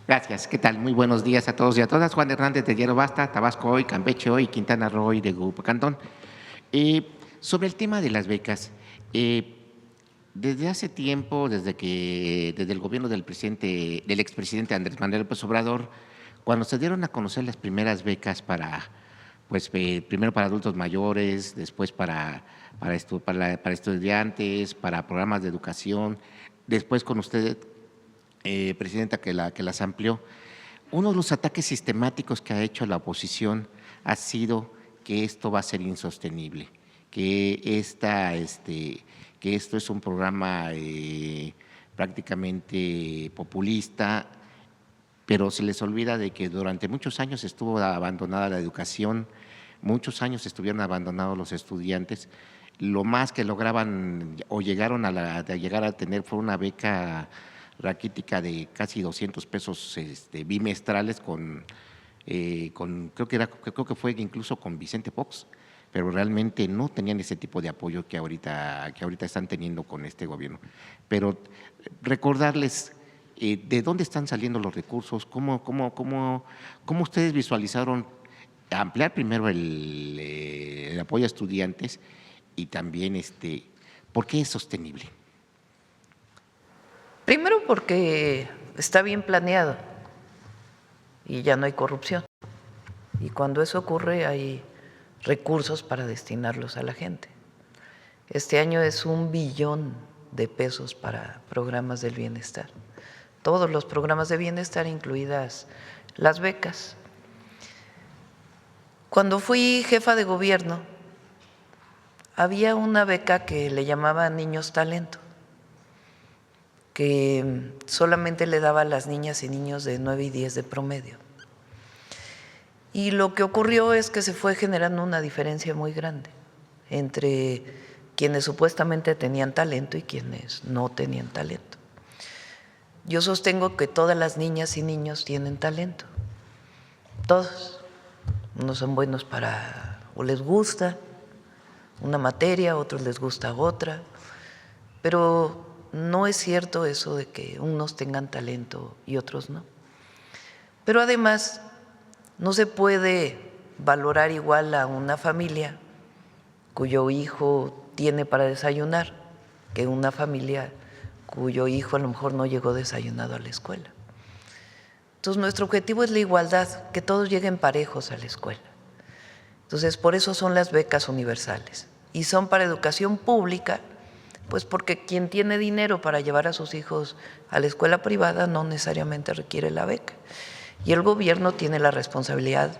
Gracias, ¿qué tal? Muy buenos días a todos y a todas. Juan Hernández de Hierro Basta, Tabasco hoy, Campeche hoy, Quintana Roo hoy de Grupo Cantón. Sobre el tema de las becas, desde hace tiempo, desde el gobierno del expresidente Andrés Manuel López Obrador, cuando se dieron a conocer las primeras becas primero para adultos mayores, después para estudiantes, para programas de educación, después con usted, presidenta, que las amplió. Uno de los ataques sistemáticos que ha hecho la oposición ha sido que esto va a ser insostenible, que esto es un programa prácticamente populista, pero se les olvida de que durante muchos años estuvo abandonada la educación, muchos años estuvieron abandonados los estudiantes. Lo más que lograban o llegaron a llegar a tener fue una beca raquítica de casi 200 pesos bimestrales creo que fue incluso con Vicente Fox, pero realmente no tenían ese tipo de apoyo que ahorita están teniendo con este gobierno. Pero recordarles de dónde están saliendo los recursos, cómo ustedes visualizaron ampliar primero el apoyo a estudiantes y también ¿por qué es sostenible? Primero porque está bien planeado y ya no hay corrupción. Y cuando eso ocurre hay recursos para destinarlos a la gente. Este año es 1 billón de pesos para programas del bienestar. Todos los programas de bienestar, incluidas las becas. Cuando fui jefa de gobierno, había una beca que le llamaban Niños Talento, que solamente le daba a las niñas y niños de 9 y 10 de promedio. Y lo que ocurrió es que se fue generando una diferencia muy grande entre quienes supuestamente tenían talento y quienes no tenían talento. Yo sostengo que todas las niñas y niños tienen talento, todos. Unos son buenos o les gusta una materia, a otros les gusta otra, pero no es cierto eso de que unos tengan talento y otros no. Pero además no se puede valorar igual a una familia cuyo hijo tiene para desayunar que una familia cuyo hijo a lo mejor no llegó desayunado a la escuela. Entonces nuestro objetivo es la igualdad, que todos lleguen parejos a la escuela. Entonces por eso son las becas universales y son para educación pública, pues porque quien tiene dinero para llevar a sus hijos a la escuela privada no necesariamente requiere la beca. Y el gobierno tiene la responsabilidad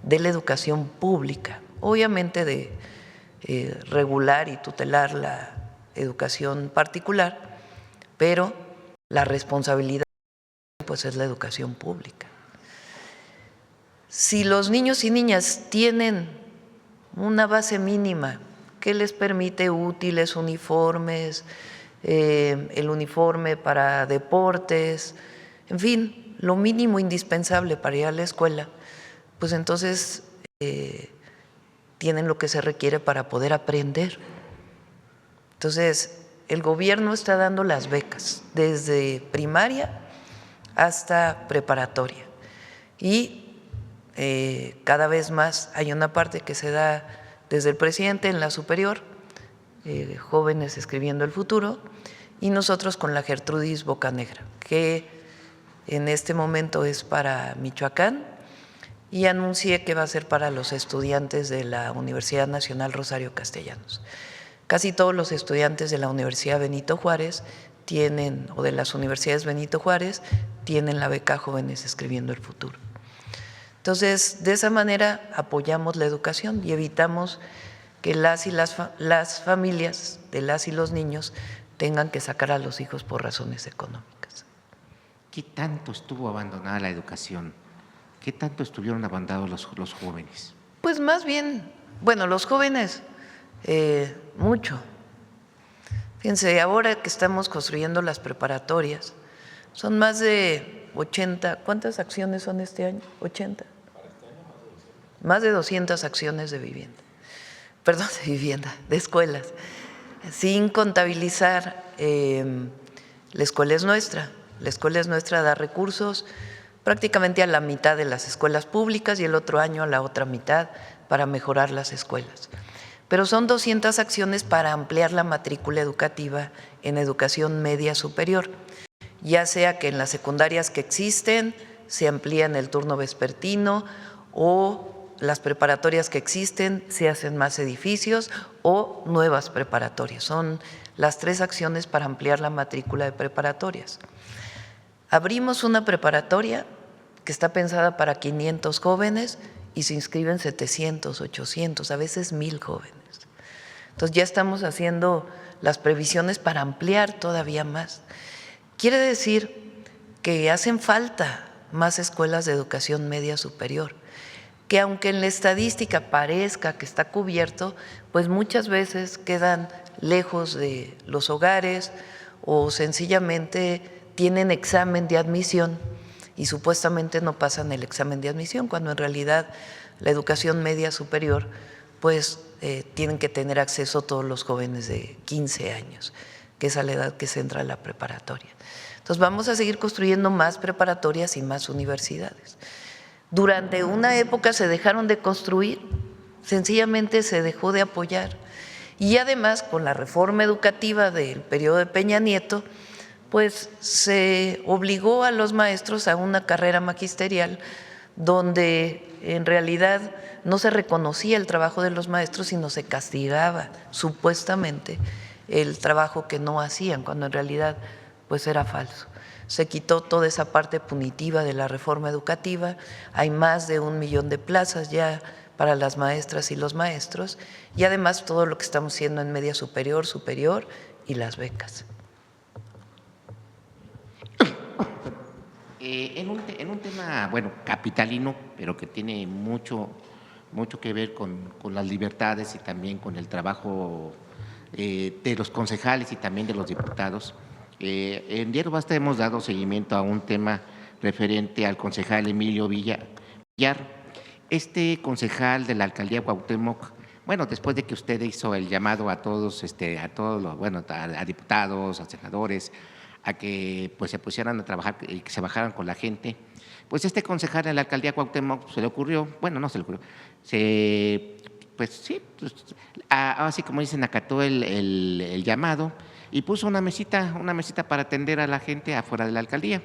de la educación pública, obviamente de regular y tutelar la educación particular, pero la responsabilidad pues es la educación pública. Si los niños y niñas tienen una base mínima que les permite útiles, uniformes, el uniforme para deportes, en fin, lo mínimo indispensable para ir a la escuela, pues entonces tienen lo que se requiere para poder aprender. Entonces, el gobierno está dando las becas desde primaria hasta preparatoria y cada vez más hay una parte que se da desde el presidente en la superior, Jóvenes Escribiendo el Futuro, y nosotros con la Gertrudis Bocanegra, que en este momento es para Michoacán, y anuncié que va a ser para los estudiantes de la Universidad Nacional Rosario Castellanos. Casi todos los estudiantes de la Universidad Benito Juárez tienen, o de las universidades Benito Juárez, tienen la beca Jóvenes Escribiendo el Futuro. Entonces, de esa manera apoyamos la educación y evitamos que las familias de las y los niños tengan que sacar a los hijos por razones económicas. ¿Qué tanto estuvo abandonada la educación? ¿Qué tanto estuvieron abandonados los jóvenes? Pues más bien, bueno, los jóvenes, mucho. Fíjense, ahora que estamos construyendo las preparatorias, son más de 80, ¿cuántas acciones son este año? 80. Más de 200 acciones de vivienda, perdón, de escuelas, sin contabilizar la escuela es nuestra da recursos prácticamente a la mitad de las escuelas públicas y el otro año a la otra mitad para mejorar las escuelas. Pero son 200 acciones para ampliar la matrícula educativa en educación media superior, ya sea que en las secundarias que existen se amplían el turno vespertino o las preparatorias que existen se hacen más edificios o nuevas preparatorias. Son las 3 acciones para ampliar la matrícula de preparatorias. Abrimos una preparatoria que está pensada para 500 jóvenes y se inscriben 700, 800, a veces 1000 jóvenes. Entonces ya estamos haciendo las previsiones para ampliar todavía más. Quiere decir que hacen falta más escuelas de educación media superior, que aunque en la estadística parezca que está cubierto, pues muchas veces quedan lejos de los hogares o sencillamente tienen examen de admisión y supuestamente no pasan el examen de admisión, cuando en realidad la educación media superior pues tienen que tener acceso todos los jóvenes de 15 años, que es a la edad que se entra a la preparatoria. Entonces vamos a seguir construyendo más preparatorias y más universidades. Durante una época se dejaron de construir, sencillamente se dejó de apoyar. Y además, con la reforma educativa del periodo de Peña Nieto, pues se obligó a los maestros a una carrera magisterial donde en realidad no se reconocía el trabajo de los maestros, sino se castigaba supuestamente el trabajo que no hacían, cuando en realidad pues era falso. Se quitó toda esa parte punitiva de la reforma educativa, hay más de 1 millón de plazas ya para las maestras y los maestros, y además todo lo que estamos haciendo en media superior, superior y las becas. En un tema, bueno, capitalino, pero que tiene mucho que ver con las libertades y también con el trabajo de los concejales y también de los diputados. En Diario Basta hemos dado seguimiento a un tema referente al concejal Emilio Villar. Este concejal de la alcaldía Cuauhtémoc, bueno, después de que usted hizo el llamado a todos, a diputados, a senadores, a que pues se pusieran a trabajar y que se bajaran con la gente, pues este concejal de la alcaldía Cuauhtémoc se le ocurrió, bueno, no se le ocurrió, así como dicen, acató el llamado y puso una mesita para atender a la gente afuera de la alcaldía.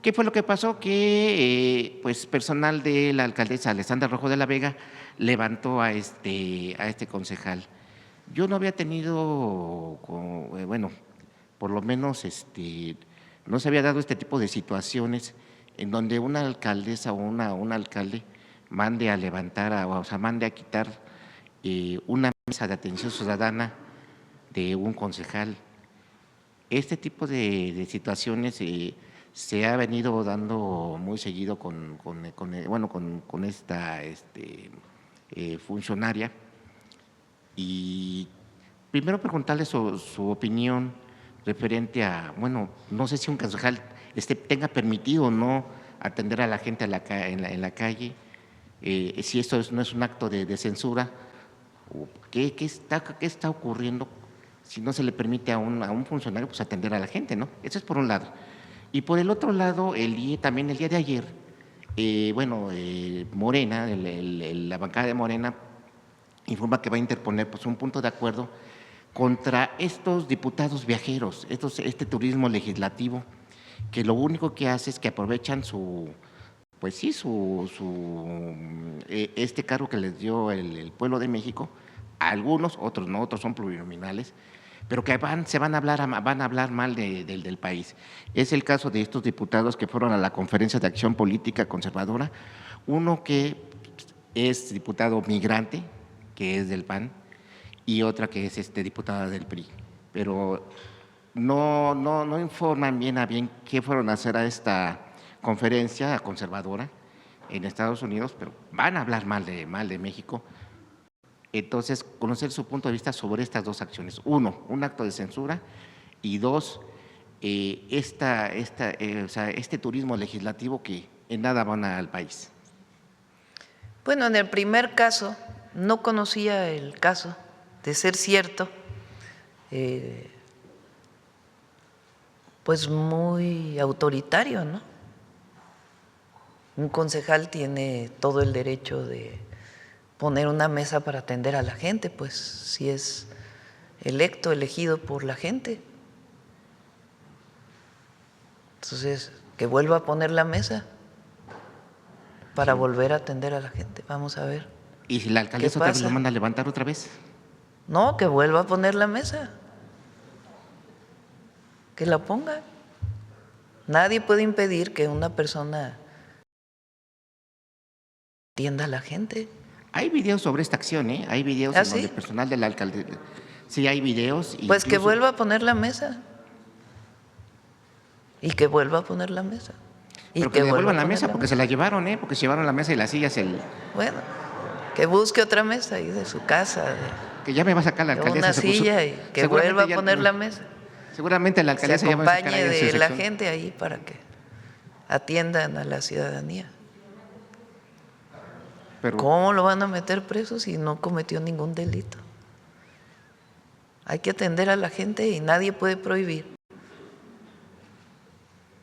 ¿Qué fue lo que pasó? Que pues personal de la alcaldesa Alessandra Rojo de la Vega levantó a este concejal. Yo no había tenido, bueno, por lo menos no se había dado este tipo de situaciones en donde una alcaldesa o un alcalde mande a levantar, mande a quitar una mesa de atención ciudadana de un concejal. Este tipo de situaciones se ha venido dando muy seguido con esta funcionaria. Y primero preguntarle su opinión referente a, bueno, no sé si un concejal tenga permitido o no atender a la gente en la calle, si esto no es un acto de censura, ¿qué está ocurriendo si no se le permite a un funcionario pues atender a la gente, ¿no? Eso es por un lado. Y por el otro lado, también el día de ayer, Morena, la bancada de Morena, informa que va a interponer pues un punto de acuerdo contra estos diputados viajeros, este turismo legislativo, que lo único que hace es que aprovechan este cargo que les dio el pueblo de México, a algunos, otros no, otros son plurinominales, pero que van a hablar mal del país. Es el caso de estos diputados que fueron a la Conferencia de Acción Política Conservadora, uno que es diputado migrante, que es del PAN, y otra que es diputada del PRI, pero no informan bien a bien qué fueron a hacer a esta conferencia conservadora en Estados Unidos, pero van a hablar mal de México. Entonces, conocer su punto de vista sobre estas dos acciones. Uno, un acto de censura, y dos, este turismo legislativo que en nada van al país. Bueno, en el primer caso, no conocía el caso, de ser cierto, pues muy autoritario, ¿no? Un concejal tiene todo el derecho de poner una mesa para atender a la gente, pues si es electo, elegido por la gente. Entonces, que vuelva a poner la mesa para volver a atender a la gente. Vamos a ver. ¿Y si la alcaldesa otra vez lo manda a levantar otra vez? No, que vuelva a poner la mesa. Que la ponga. Nadie puede impedir que una persona atienda a la gente. Hay videos sobre esta acción, ¿eh? Hay videos ¿Ah, en donde sí? el personal de la alcaldía… Sí, hay videos. Pues que vuelva a poner la mesa. Y que vuelva a poner la mesa. Y Pero que le devuelvan la poner mesa porque se la llevaron, ¿eh? Porque se llevaron la mesa y las sillas. Bueno, que busque otra mesa ahí de su casa, Que ya me va a sacar la de alcaldesa. una silla y que vuelva a poner la mesa. Seguramente la Se alcaldesa ya me va a sacar acompañe ahí de su de la sección. gente ahí para que atiendan a la ciudadanía. Pero, ¿Cómo lo van a meter preso si no cometió ningún delito? Hay que atender a la gente y nadie puede prohibir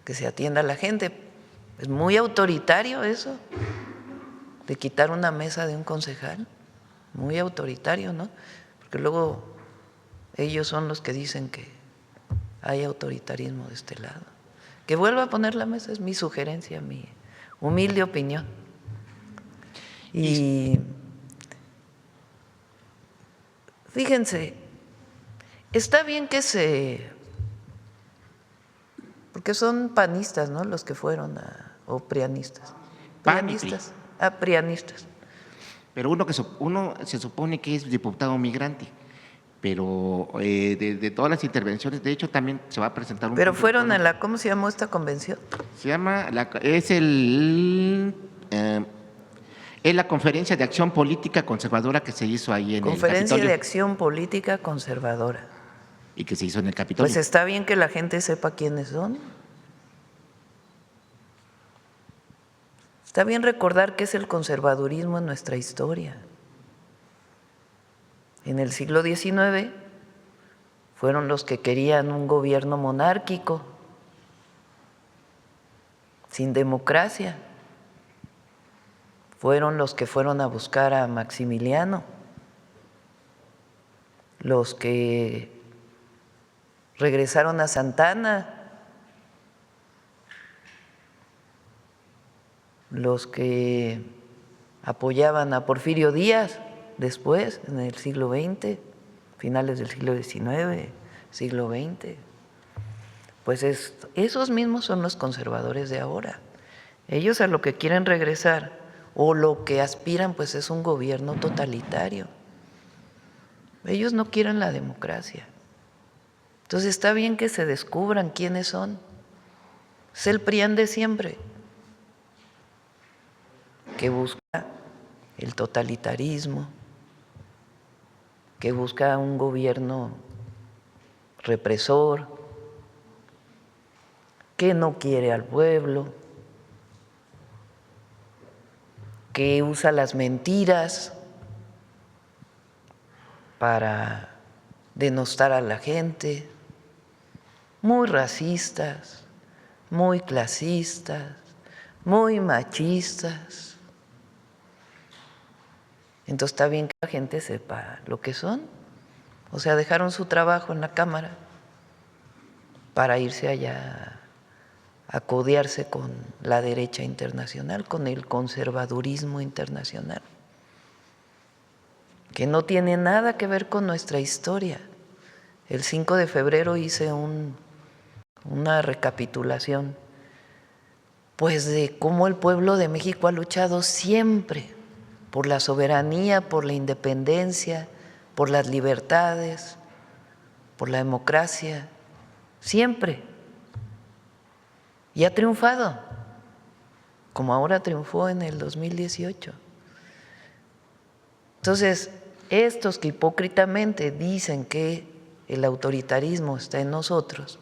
que se atienda a la gente. Es muy autoritario eso, de quitar una mesa de un concejal. Muy autoritario, ¿no? Porque luego ellos son los que dicen que hay autoritarismo de este lado. Que vuelva a poner la mesa, es mi sugerencia, mi humilde opinión. Y fíjense, está bien que porque son panistas, ¿no? Los que fueron o prianistas. Prianistas. Prianistas. pero uno se supone que es diputado migrante, pero de todas las intervenciones, de hecho también se va a presentar un… Pero fueron a la, ¿cómo se llamó esta convención? Se llama, es la Conferencia de Acción Política Conservadora que se hizo ahí en el Capitolio. Conferencia de Acción Política Conservadora. Y que se hizo en el Capitolio. Pues está bien que la gente sepa quiénes son. Está bien recordar qué es el conservadurismo en nuestra historia. En el siglo XIX fueron los que querían un gobierno monárquico, sin democracia. Fueron los que fueron a buscar a Maximiliano, los que regresaron a Santa Anna, los que apoyaban a Porfirio Díaz después, en el siglo XX, finales del siglo XIX, siglo XX. Pues esos mismos son los conservadores de ahora. Ellos a lo que quieren regresar o lo que aspiran pues es un gobierno totalitario. Ellos no quieren la democracia. Entonces está bien que se descubran quiénes son. Es el PRIAN de siempre, que busca el totalitarismo, que busca un gobierno represor, que no quiere al pueblo, que usa las mentiras para denostar a la gente, muy racistas, muy clasistas, muy machistas. Entonces está bien que la gente sepa lo que son. O sea, dejaron su trabajo en la Cámara para irse allá a codearse con la derecha internacional, con el conservadurismo internacional, que no tiene nada que ver con nuestra historia. El 5 de febrero hice una recapitulación, pues de cómo el pueblo de México ha luchado siempre por la soberanía, por la independencia, por las libertades, por la democracia, siempre. Y ha triunfado, como ahora triunfó en el 2018. Entonces, estos que hipócritamente dicen que el autoritarismo está en nosotros,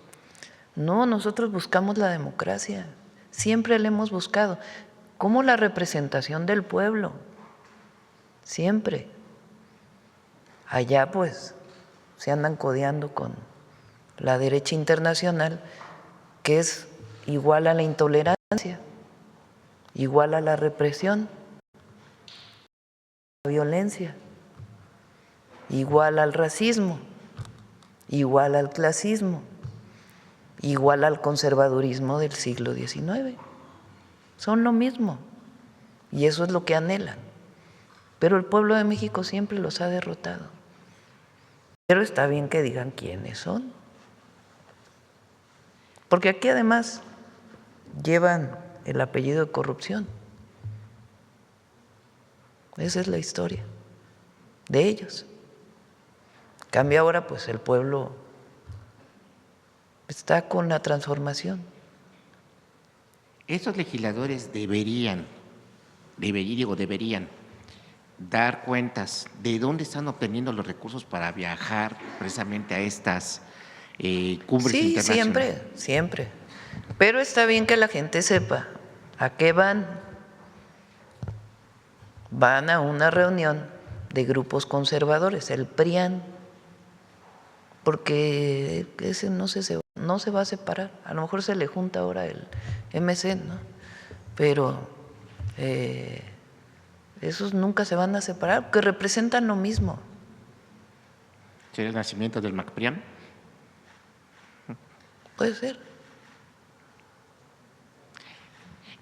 no, nosotros buscamos la democracia, siempre la hemos buscado, como la representación del pueblo, siempre. Allá pues se andan codeando con la derecha internacional, que es igual a la intolerancia. igual a la represión, la violencia, igual al racismo, igual al clasismo, igual al conservadurismo del siglo XIX. Son lo mismo y eso es lo que anhelan. Pero el pueblo de México siempre los ha derrotado. Pero está bien que digan quiénes son. Porque aquí además llevan el apellido de corrupción. Esa es la historia de ellos. Cambia ahora, pues el pueblo está con la transformación. Estos legisladores deberían dar cuentas de dónde están obteniendo los recursos para viajar precisamente a estas cumbres Sí, internacionales. siempre. Pero está bien que la gente sepa a qué van. Van a una reunión de grupos conservadores, el PRIAN, porque ese no se va a separar. A lo mejor se le junta ahora el MC, ¿no? Pero esos nunca se van a separar, porque representan lo mismo. ¿Será el nacimiento del MacPriam? Puede ser.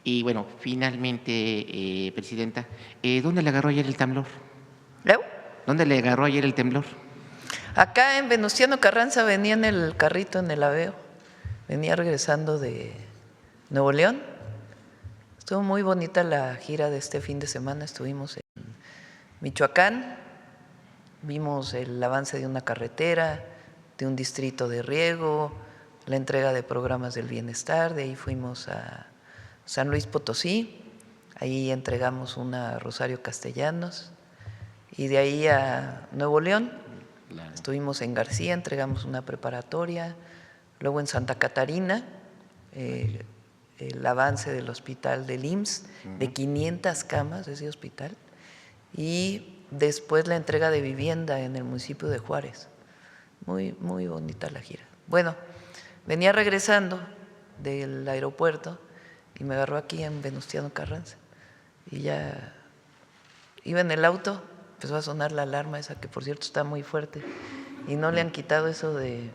Y bueno, finalmente, Presidenta, ¿dónde le agarró ayer el temblor? ¿Leo? ¿Dónde le agarró ayer el temblor? Acá en Venustiano Carranza venía en el carrito en el Aveo, venía regresando de Nuevo León. Estuvo muy bonita la gira de este fin de semana, estuvimos en Michoacán, vimos el avance de una carretera, de un distrito de riego, la entrega de programas del bienestar, de ahí fuimos a San Luis Potosí, ahí entregamos una a Rosario Castellanos y de ahí a Nuevo León, estuvimos en García, entregamos una preparatoria, luego en Santa Catarina, el avance del hospital del IMSS, de 500 camas de ese hospital, y después la entrega de vivienda en el municipio de Juárez. Muy bonita la gira. Bueno, venía regresando del aeropuerto y me agarró aquí en Venustiano Carranza y ya iba en el auto, empezó a sonar la alarma esa que por cierto está muy fuerte y no le han quitado eso de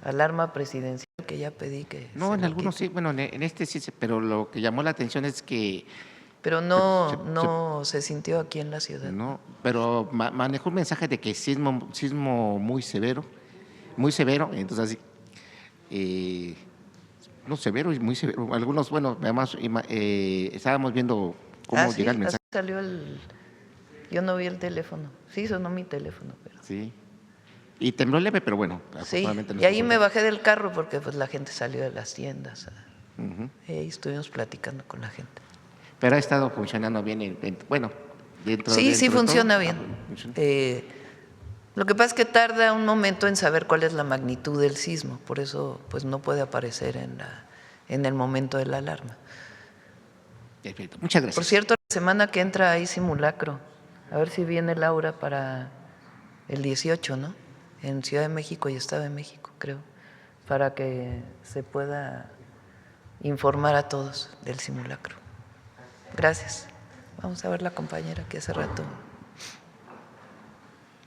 alarma presidencial que ya pedí que No, se en lo algunos quiten. sí, bueno, en este sí, pero lo que llamó la atención es que… Pero no se sintió aquí en la ciudad. No, pero manejó un mensaje de que sismo muy severo, entonces así, no severo y muy severo. Algunos, bueno, además estábamos viendo cómo Sí, llega el así mensaje. salió yo no vi el teléfono, sí sonó mi teléfono, pero… Sí, y tembló leve, pero bueno, Sí, afortunadamente no y ahí estuvo me grave. bajé del carro porque pues la gente salió de las tiendas. Ujú. Y ahí estuvimos platicando con la gente. Pero ha estado funcionando bien, bueno, Sí, sí dentro de todo. funciona bien. Funciona. Lo que pasa es que tarda un momento en saber cuál es la magnitud del sismo, por eso pues no puede aparecer en el momento de la alarma. Perfecto, muchas Por gracias. cierto, la semana que entra hay simulacro, a ver si viene Laura para el 18, ¿no? En Ciudad de México y Estado de México, creo, para que se pueda informar a todos del simulacro. Gracias. Vamos a ver la compañera que hace rato.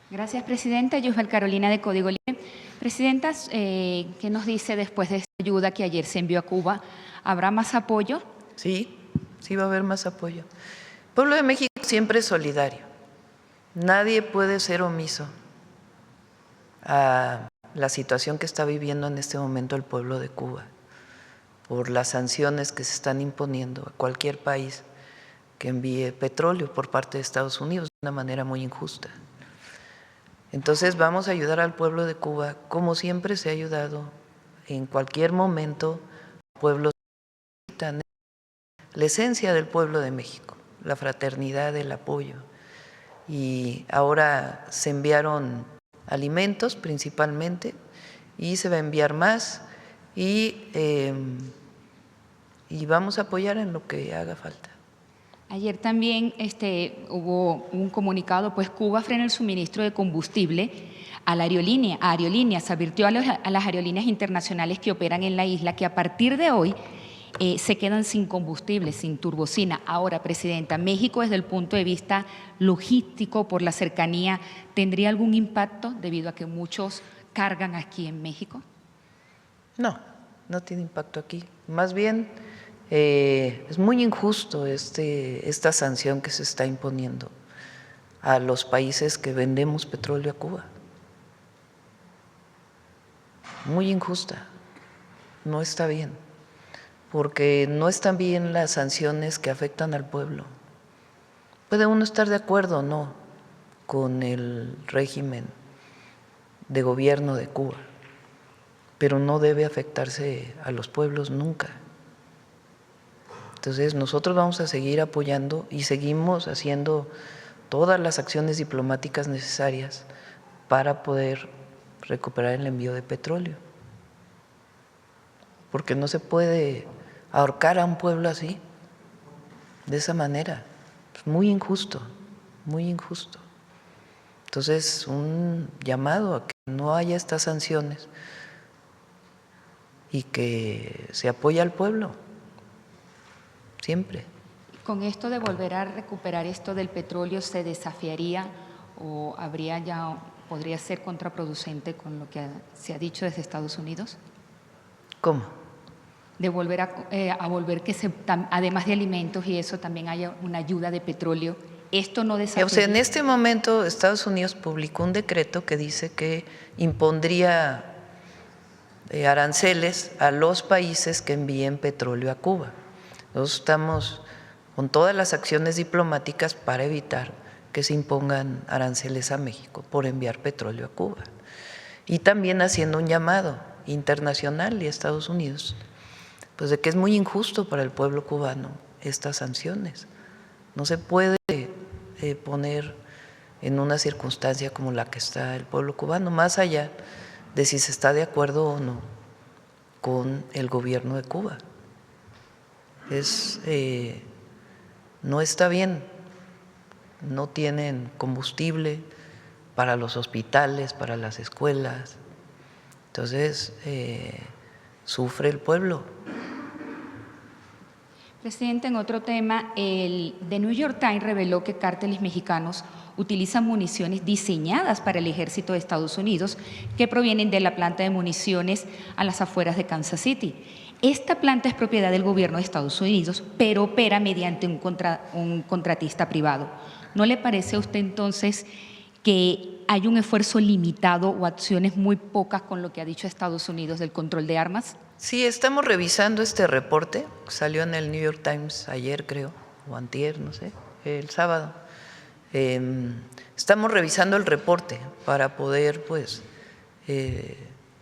Gracias, Presidenta. Yusbel Carolina, de Código Libre. Presidenta, ¿qué nos dice después de esta ayuda que ayer se envió a Cuba? ¿Habrá más apoyo? Sí, sí va a haber más apoyo. El pueblo de México siempre es solidario. Nadie puede ser omiso a la situación que está viviendo en este momento el pueblo de Cuba por las sanciones que se están imponiendo a cualquier país que envíe petróleo por parte de Estados Unidos de una manera muy injusta. Entonces vamos a ayudar al pueblo de Cuba como siempre se ha ayudado en cualquier momento pueblos que necesitan la esencia del pueblo de México, la fraternidad, el apoyo. Y ahora se enviaron alimentos principalmente y se va a enviar más y vamos a apoyar en lo que haga falta. Ayer también hubo un comunicado, pues Cuba frena el suministro de combustible a la aerolínea. Se advirtió a las aerolíneas internacionales que operan en la isla que a partir de hoy se quedan sin combustible, sin turbocina. Ahora, Presidenta, México desde el punto de vista logístico, por la cercanía, ¿tendría algún impacto debido a que muchos cargan aquí en México? No, no tiene impacto aquí. Más bien, es muy injusto esta sanción que se está imponiendo a los países que vendemos petróleo a Cuba. Muy injusta, no está bien, porque no están bien las sanciones que afectan al pueblo. Puede uno estar de acuerdo o no con el régimen de gobierno de Cuba, pero no debe afectarse a los pueblos nunca. Entonces nosotros vamos a seguir apoyando y seguimos haciendo todas las acciones diplomáticas necesarias para poder recuperar el envío de petróleo, porque no se puede ahorcar a un pueblo así, de esa manera. Es muy injusto, muy injusto. Entonces, un llamado a que no haya estas sanciones y que se apoye al pueblo, siempre. Con esto de volver a recuperar esto del petróleo, ¿se desafiaría o habría ya, podría ser contraproducente con lo que se ha dicho desde Estados Unidos? ¿Cómo? De volver a volver que además de alimentos y eso también haya una ayuda de petróleo. Esto no desafiaría. O sea, en este momento Estados Unidos publicó un decreto que dice que impondría aranceles a los países que envíen petróleo a Cuba. Nosotros estamos con todas las acciones diplomáticas para evitar que se impongan aranceles a México por enviar petróleo a Cuba. Y también haciendo un llamado internacional y a Estados Unidos, pues de que es muy injusto para el pueblo cubano estas sanciones. No se puede poner en una circunstancia como la que está el pueblo cubano, más allá de si se está de acuerdo o no con el gobierno de Cuba. No está bien, no tienen combustible para los hospitales, para las escuelas, entonces sufre el pueblo. Presidente, en otro tema, el The New York Times reveló que cárteles mexicanos utilizan municiones diseñadas para el ejército de Estados Unidos que provienen de la planta de municiones a las afueras de Kansas City. Esta planta es propiedad del gobierno de Estados Unidos, pero opera mediante un contratista privado. ¿No le parece a usted entonces que hay un esfuerzo limitado o acciones muy pocas con lo que ha dicho Estados Unidos del control de armas? Sí, estamos revisando este reporte, salió en el New York Times ayer creo, o antier, no sé, el sábado. Estamos revisando el reporte para poder pues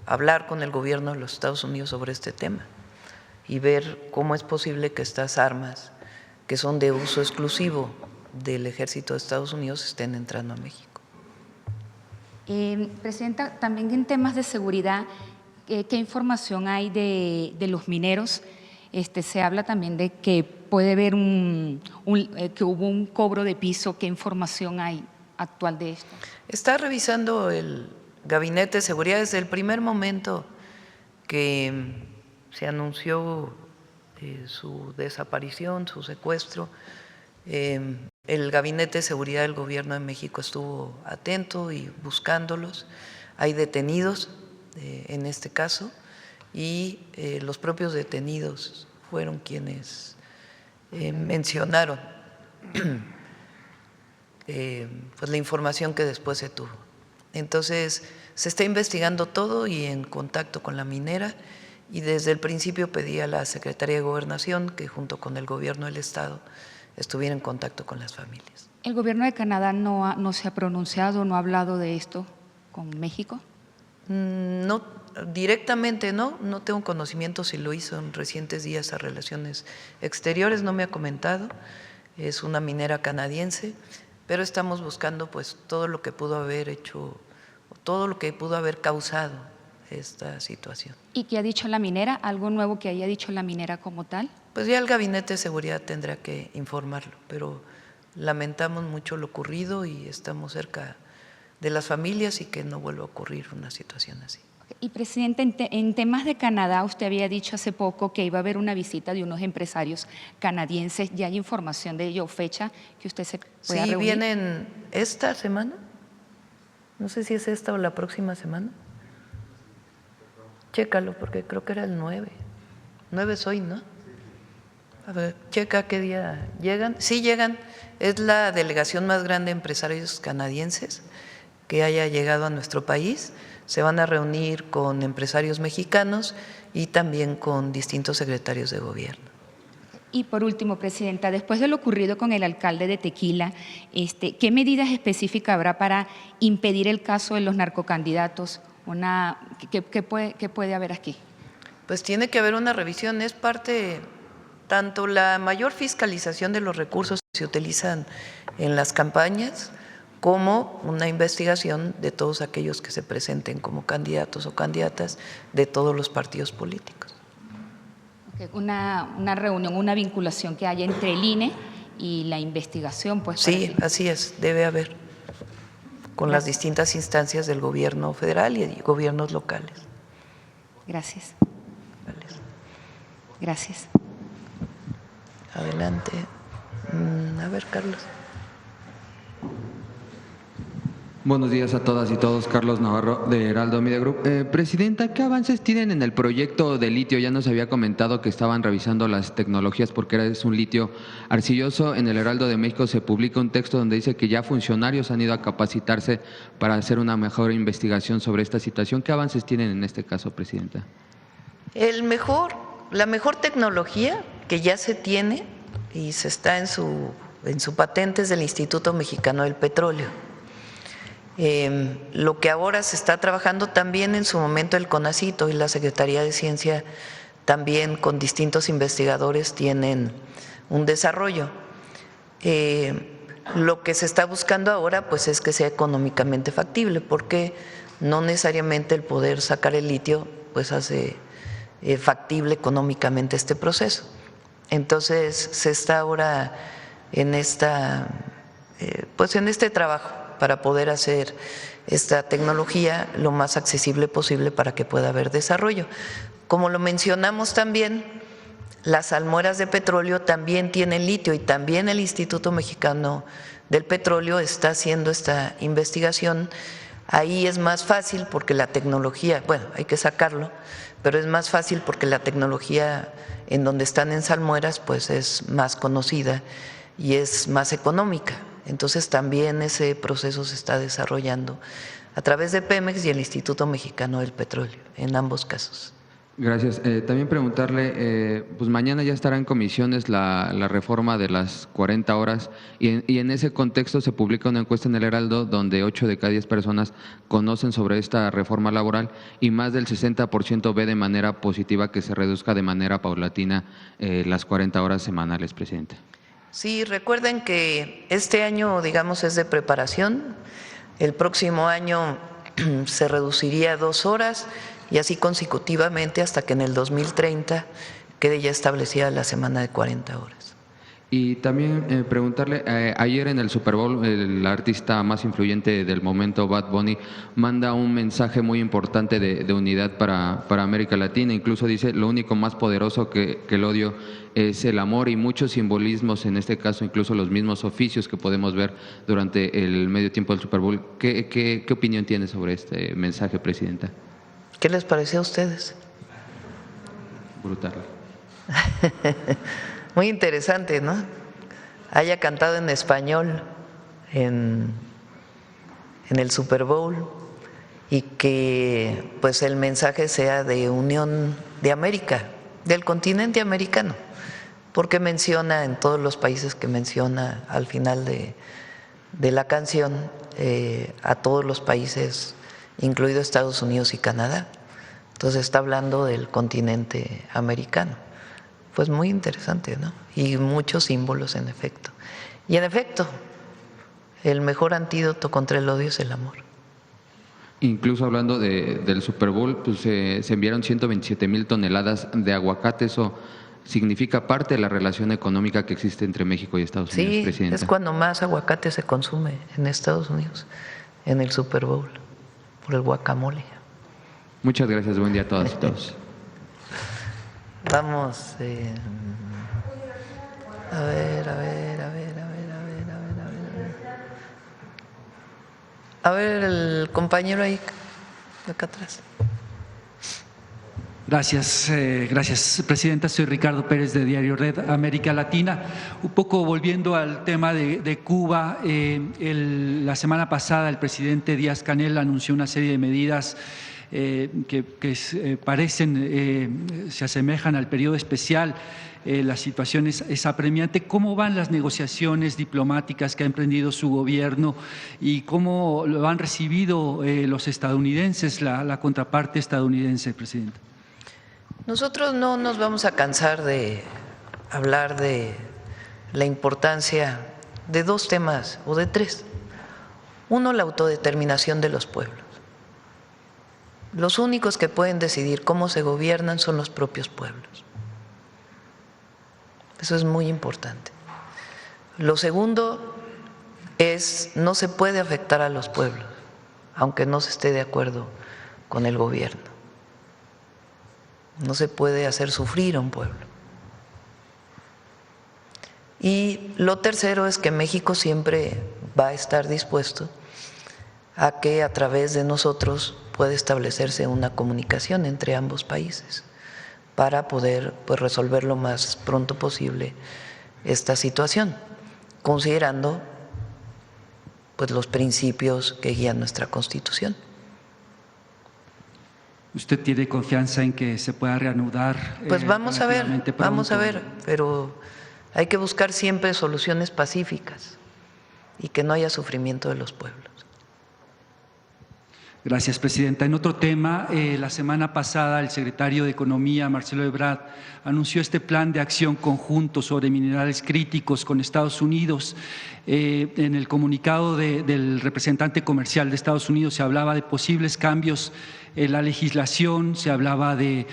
hablar con el gobierno de los Estados Unidos sobre este tema y ver cómo es posible que estas armas que son de uso exclusivo del ejército de Estados Unidos estén entrando a México. Presidenta, también en temas de seguridad, ¿qué información hay de los mineros? Se habla también de que puede haber que hubo un cobro de piso. ¿Qué información hay actual de esto? Está revisando el Gabinete de Seguridad desde el primer momento que se anunció su desaparición, su secuestro. El Gabinete de Seguridad del Gobierno de México estuvo atento y buscándolos. Hay detenidos en este caso y los propios detenidos fueron quienes mencionaron pues la información que después se tuvo. Entonces se está investigando todo y en contacto con la minera, y desde el principio pedí a la Secretaría de Gobernación que junto con el Gobierno del Estado estuviera en contacto con las familias. ¿El gobierno de Canadá no se ha pronunciado, no ha hablado de esto con México? No, directamente no tengo conocimiento si lo hizo en recientes días a Relaciones Exteriores, no me ha comentado, es una minera canadiense, pero estamos buscando pues todo lo que pudo haber hecho, todo lo que pudo haber causado esta situación. ¿Y qué ha dicho la minera? ¿Algo nuevo que haya dicho la minera como tal? Pues ya el Gabinete de Seguridad tendrá que informarlo, pero lamentamos mucho lo ocurrido y estamos cerca de las familias y que no vuelva a ocurrir una situación así. Y, presidente, en temas de Canadá, usted había dicho hace poco que iba a haber una visita de unos empresarios canadienses. ¿Ya hay información de ello, fecha que usted se pueda Sí, reunir? vienen esta semana. No sé si es esta o la próxima semana. Chécalo, porque creo que era el 9. 9 es hoy, ¿no? A ver, checa qué día llegan. Sí llegan, es la delegación más grande de empresarios canadienses que haya llegado a nuestro país. Se van a reunir con empresarios mexicanos y también con distintos secretarios de gobierno. Y por último, presidenta, después de lo ocurrido con el alcalde de Tequila, ¿qué medidas específicas habrá para impedir el caso de los narcocandidatos? ¿Qué puede haber aquí? Pues tiene que haber una revisión, es parte, tanto la mayor fiscalización de los recursos que se utilizan en las campañas, como una investigación de todos aquellos que se presenten como candidatos o candidatas de todos los partidos políticos. Una reunión, una vinculación que haya entre el INE y la investigación, pues. Sí, así es, debe haber, con las distintas instancias del gobierno federal y gobiernos locales. Gracias. Gracias. Adelante. A ver, Carlos. Buenos días a todas y todos, Carlos Navarro de Heraldo Media Group. Presidenta, ¿qué avances tienen en el proyecto de litio? Ya nos había comentado que estaban revisando las tecnologías porque es un litio arcilloso. En el Heraldo de México se publica un texto donde dice que ya funcionarios han ido a capacitarse para hacer una mejor investigación sobre esta situación. ¿Qué avances tienen en este caso, Presidenta? La mejor tecnología que ya se tiene y se está en su patente es del Instituto Mexicano del Petróleo. Lo que ahora se está trabajando también en su momento el CONACYT y la Secretaría de Ciencia también con distintos investigadores tienen un desarrollo. Lo que se está buscando ahora pues es que sea económicamente factible, porque no necesariamente el poder sacar el litio pues hace factible económicamente este proceso. Entonces se está ahora en en este trabajo para poder hacer esta tecnología lo más accesible posible para que pueda haber desarrollo. Como lo mencionamos también, las salmueras de petróleo también tienen litio y también el Instituto Mexicano del Petróleo está haciendo esta investigación. Ahí es más fácil porque la tecnología, bueno, hay que sacarlo, pero es más fácil porque la tecnología en donde están en salmueras pues es más conocida y es más económica. Entonces también ese proceso se está desarrollando a través de Pemex y el Instituto Mexicano del Petróleo, en ambos casos. Gracias. También preguntarle, pues mañana ya estará en comisiones la reforma de las 40 horas y en ese contexto se publica una encuesta en el Heraldo donde 8 de cada 10 personas conocen sobre esta reforma laboral y más del 60% ve de manera positiva que se reduzca de manera paulatina las 40 horas semanales, Presidenta. Sí, recuerden que este año, digamos, es de preparación. El próximo año se reduciría 2 horas y así consecutivamente hasta que en el 2030 quede ya establecida la semana de 40 horas. Y también preguntarle, ayer en el Super Bowl, el artista más influyente del momento, Bad Bunny, manda un mensaje muy importante de unidad para América Latina. Incluso dice, lo único más poderoso que el odio es el amor, y muchos simbolismos, en este caso incluso los mismos oficios que podemos ver durante el medio tiempo del Super Bowl. ¿Qué opinión tiene sobre este mensaje, Presidenta? ¿Qué les pareció a ustedes? Brutal. Muy interesante, ¿no? Haya cantado en español en el Super Bowl y que pues el mensaje sea de unión de América, del continente americano, porque menciona en todos los países que menciona al final de la canción a todos los países, incluido Estados Unidos y Canadá. Entonces está hablando del continente americano. Pues muy interesante, ¿no? Y muchos símbolos, en efecto. Y en efecto, el mejor antídoto contra el odio es el amor. Incluso hablando del Super Bowl, pues se enviaron 127,000 toneladas de aguacate. Eso significa parte de la relación económica que existe entre México y Estados Unidos, Presidenta. Es cuando más aguacate se consume en Estados Unidos, en el Super Bowl, por el guacamole. Muchas gracias, buen día a todas y todos. Vamos, a ver. A ver, el compañero ahí, acá atrás. Gracias, Presidenta. Soy Ricardo Pérez de Diario Red América Latina. Un poco volviendo al tema de Cuba, la semana pasada el presidente Díaz-Canel anunció una serie de medidas que parecen, se asemejan al periodo especial. La situación es apremiante. ¿Cómo van las negociaciones diplomáticas que ha emprendido su gobierno y cómo lo han recibido los estadounidenses, la contraparte estadounidense, Presidenta? Nosotros no nos vamos a cansar de hablar de la importancia de dos temas o de tres. Uno, la autodeterminación de los pueblos. Los únicos que pueden decidir cómo se gobiernan son los propios pueblos. Eso es muy importante. Lo segundo es, no se puede afectar a los pueblos, aunque no se esté de acuerdo con el gobierno. No se puede hacer sufrir a un pueblo. Y lo tercero es que México siempre va a estar dispuesto a que a través de nosotros pueda establecerse una comunicación entre ambos países para poder resolver lo más pronto posible esta situación, considerando los principios que guían nuestra Constitución. ¿Usted tiene confianza en que se pueda reanudar? Pues vamos a ver, pero hay que buscar siempre soluciones pacíficas y que no haya sufrimiento de los pueblos. Gracias, Presidenta. En otro tema, la semana pasada el secretario de Economía, Marcelo Ebrard, anunció este plan de acción conjunto sobre minerales críticos con Estados Unidos. En el comunicado del representante comercial de Estados Unidos se hablaba de posibles cambios en la legislación, se hablaba de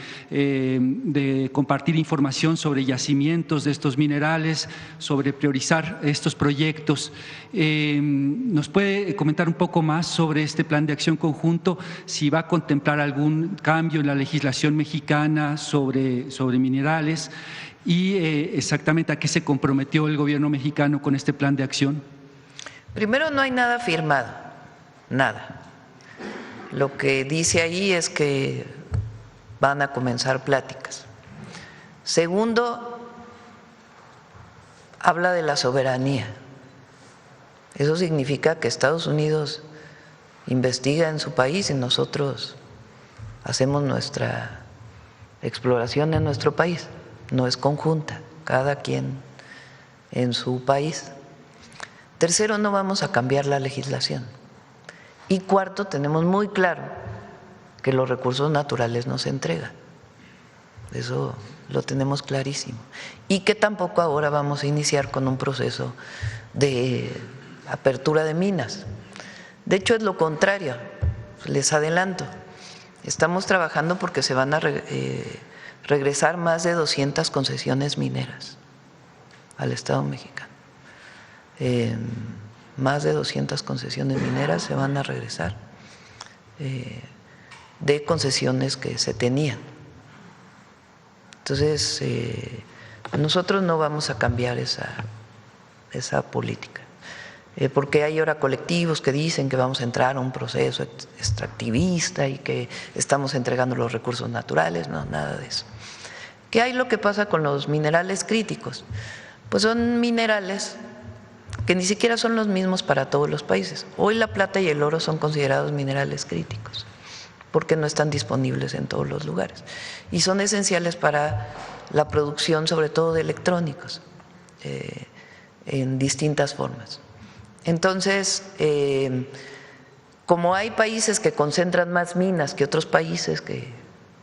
compartir información sobre yacimientos de estos minerales, sobre priorizar estos proyectos. ¿Nos puede comentar un poco más sobre este plan de acción conjunto? Si va a contemplar algún cambio en la legislación mexicana sobre minerales y exactamente a qué se comprometió el gobierno mexicano con este plan de acción. Primero, no hay nada firmado, nada. Lo que dice ahí es que van a comenzar pláticas. Segundo, habla de la soberanía. Eso significa que Estados Unidos investiga en su país y nosotros hacemos nuestra exploración en nuestro país. No es conjunta, cada quien en su país. Tercero, no vamos a cambiar la legislación. Y cuarto, tenemos muy claro que los recursos naturales no se entregan. Eso lo tenemos clarísimo. Y que tampoco ahora vamos a iniciar con un proceso de apertura de minas. De hecho, es lo contrario, les adelanto. Estamos trabajando porque se van a regresar más de 200 concesiones mineras al Estado mexicano. Más de 200 concesiones mineras se van a regresar de concesiones que se tenían. Entonces, nosotros no vamos a cambiar esa política, porque hay ahora colectivos que dicen que vamos a entrar a un proceso extractivista y que estamos entregando los recursos naturales. No, nada de eso. ¿Qué hay lo que pasa con los minerales críticos? Pues son minerales que ni siquiera son los mismos para todos los países. Hoy la plata y el oro son considerados minerales críticos porque no están disponibles en todos los lugares y son esenciales para la producción, sobre todo de electrónicos, en distintas formas. Entonces, como hay países que concentran más minas que otros países que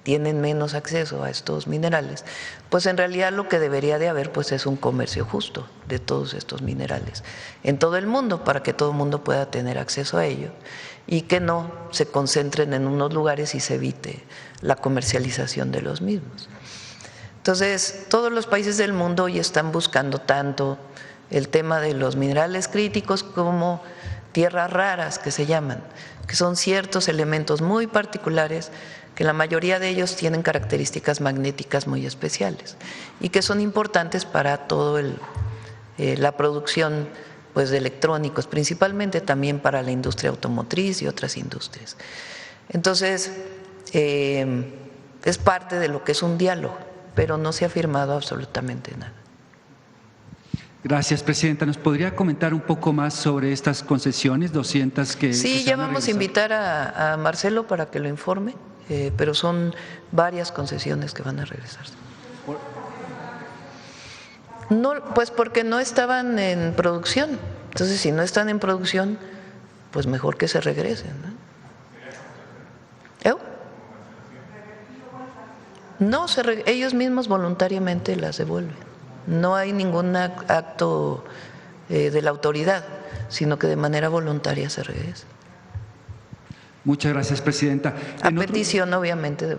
tienen menos acceso a estos minerales, pues en realidad lo que debería de haber pues es un comercio justo de todos estos minerales en todo el mundo para que todo el mundo pueda tener acceso a ello y que no se concentren en unos lugares y se evite la comercialización de los mismos. Entonces, todos los países del mundo hoy están buscando tanto el tema de los minerales críticos como tierras raras que se llaman, que son ciertos elementos muy particulares que la mayoría de ellos tienen características magnéticas muy especiales y que son importantes para todo la producción pues, de electrónicos, principalmente también para la industria automotriz y otras industrias. Entonces, es parte de lo que es un diálogo, pero no se ha firmado absolutamente nada. Gracias, Presidenta. ¿Nos podría comentar un poco más sobre estas concesiones, 200 que Sí, se ya van a vamos a regresar? invitar a Marcelo para que lo informe, pero son varias concesiones que van a regresarse. No, pues porque no estaban en producción. Entonces, si no están en producción, pues mejor que se regresen, ¿no? No, ellos mismos voluntariamente las devuelven. No hay ningún acto de la autoridad, sino que de manera voluntaria se regresa. Muchas gracias, Presidenta. A petición, obviamente,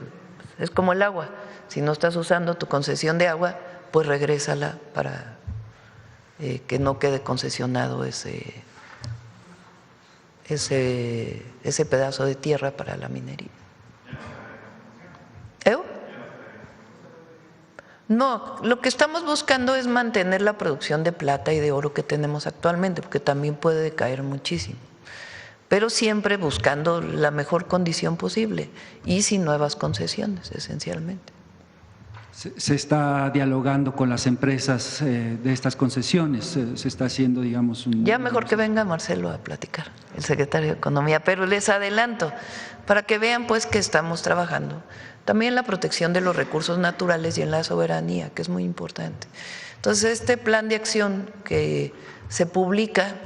es como el agua. Si no estás usando tu concesión de agua, pues regrésala para que no quede concesionado ese pedazo de tierra para la minería. No, lo que estamos buscando es mantener la producción de plata y de oro que tenemos actualmente, porque también puede decaer muchísimo, pero siempre buscando la mejor condición posible y sin nuevas concesiones, esencialmente. Se está dialogando con las empresas de estas concesiones, se está haciendo, digamos… Ya mejor que venga Marcelo a platicar, el secretario de Economía, pero les adelanto, para que vean pues que estamos trabajando también en la protección de los recursos naturales y en la soberanía, que es muy importante. Entonces, este plan de acción que se publica,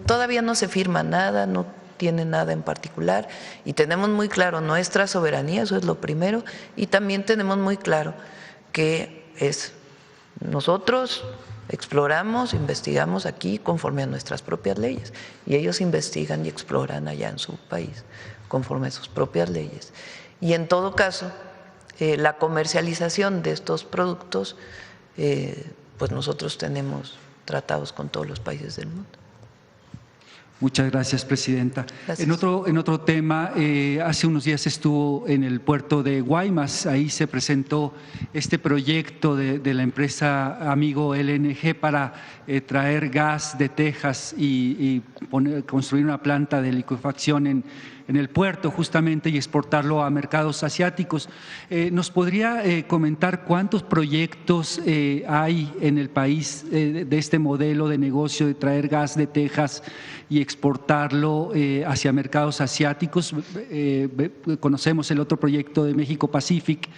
todavía no se firma nada, no tiene nada en particular, y tenemos muy claro nuestra soberanía, eso es lo primero, y también tenemos muy claro que nosotros exploramos, investigamos aquí conforme a nuestras propias leyes, y ellos investigan y exploran allá en su país conforme a sus propias leyes. Y en todo caso, la comercialización de estos productos, pues nosotros tenemos tratados con todos los países del mundo. Muchas gracias, Presidenta. Gracias. En otro tema, hace unos días estuvo en el puerto de Guaymas, ahí se presentó este proyecto de la empresa amigo LNG para traer gas de Texas y construir una planta de licuefacción en el puerto justamente y exportarlo a mercados asiáticos. ¿Nos podría comentar cuántos proyectos hay en el país de este modelo de negocio de traer gas de Texas y exportarlo hacia mercados asiáticos? Conocemos el otro proyecto de México Pacific.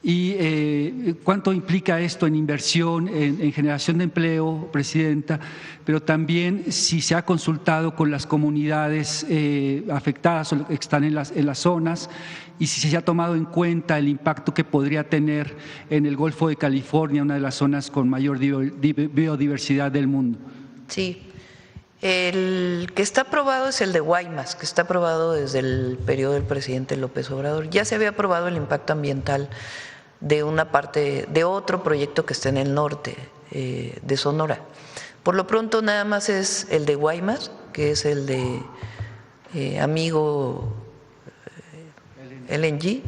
¿Y cuánto implica esto en inversión, en generación de empleo, Presidenta? Pero también si se ha consultado con las comunidades afectadas o que están en las zonas y si se ha tomado en cuenta el impacto que podría tener en el Golfo de California, una de las zonas con mayor biodiversidad del mundo. Sí. El que está aprobado es el de Guaymas, que está aprobado desde el periodo del presidente López Obrador. Ya se había aprobado el impacto ambiental de una parte, de otro proyecto que está en el norte de Sonora. Por lo pronto nada más es el de Guaymas, que es el de amigo LNG.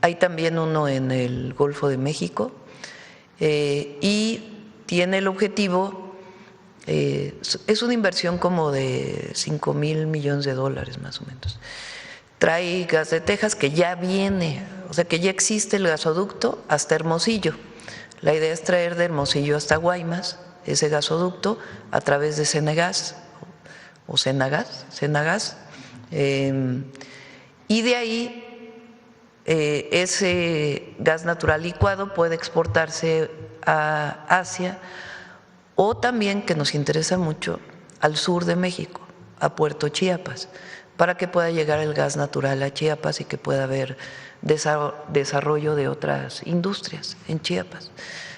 Hay también uno en el Golfo de México y tiene el objetivo… es una inversión como de $5,000 millones más o menos. Trae gas de Texas que ya viene, o sea que ya existe el gasoducto hasta Hermosillo. La idea es traer de Hermosillo hasta Guaymas ese gasoducto a través de Cenagas o Cenagas, y de ahí ese gas natural licuado puede exportarse a Asia o también, que nos interesa mucho, al sur de México, a Puerto Chiapas, para que pueda llegar el gas natural a Chiapas y que pueda haber desarrollo de otras industrias en Chiapas.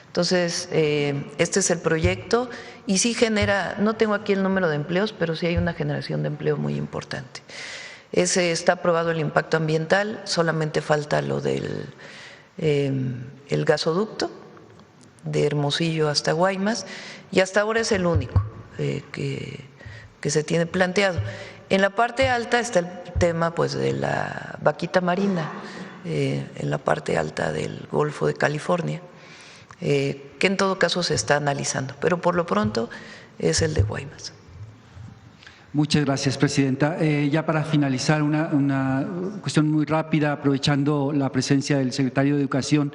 Entonces, este es el proyecto y sí genera, no tengo aquí el número de empleos, pero sí hay una generación de empleo muy importante. Ese está aprobado el impacto ambiental, solamente falta lo del el gasoducto de Hermosillo hasta Guaymas y hasta ahora es el único que que se tiene planteado. En la parte alta está el tema pues de la vaquita marina, en la parte alta del Golfo de California, que en todo caso se está analizando, pero por lo pronto es el de Guaymas. Muchas gracias, presidenta. Ya para finalizar, una cuestión muy rápida, aprovechando la presencia del secretario de Educación.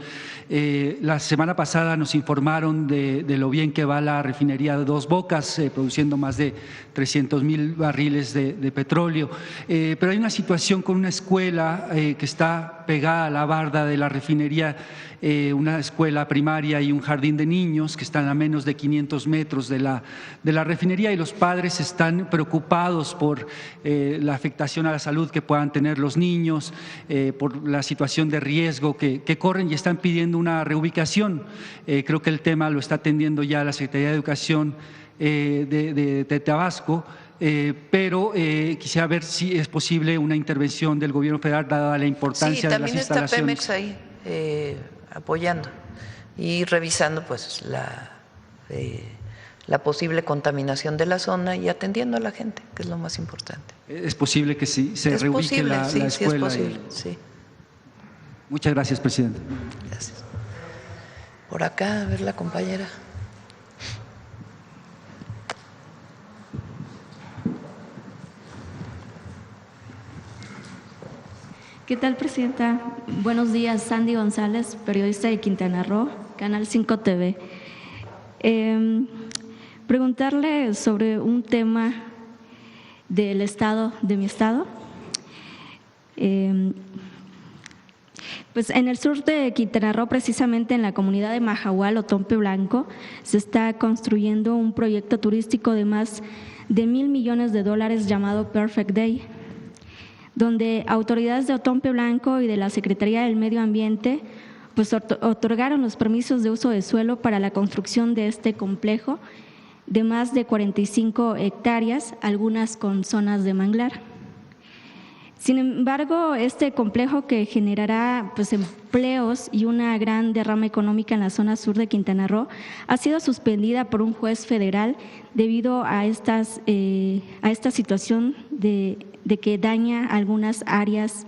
La semana pasada nos informaron de lo bien que va la refinería de Dos Bocas, produciendo más de 300,000 barriles de petróleo. Pero hay una situación con una escuela que está pegada a la barda de la refinería, una escuela primaria y un jardín de niños que están a menos de 500 metros de la refinería, y los padres están preocupados por la afectación a la salud que puedan tener los niños, por la situación de riesgo que corren, y están pidiendo una reubicación. Creo que el tema lo está atendiendo ya la Secretaría de Educación de Tabasco. Pero quisiera ver si es posible una intervención del gobierno federal dada la importancia de las instalaciones. Sí, también está Pemex ahí apoyando y revisando pues la posible contaminación de la zona y atendiendo a la gente, que es lo más importante. ¿Es posible que sí se reubique la escuela? Sí, es posible, sí. Muchas gracias, presidente. Gracias. Por acá, a ver la compañera. ¿Qué tal, presidenta? Buenos días, Sandy González, periodista de Quintana Roo, Canal 5 TV. Preguntarle sobre un tema del estado, de mi estado. Pues en el sur de Quintana Roo, precisamente en la comunidad de Mahahual, Otompe Blanco, se está construyendo un proyecto turístico de más de $1,000 millones llamado Perfect Day, donde autoridades de Otompe Blanco y de la Secretaría del Medio Ambiente pues otorgaron los permisos de uso de suelo para la construcción de este complejo de más de 45 hectáreas, algunas con zonas de manglar. Sin embargo, este complejo, que generará pues empleos y una gran derrama económica en la zona sur de Quintana Roo, ha sido suspendida por un juez federal debido a esta situación de que daña algunas áreas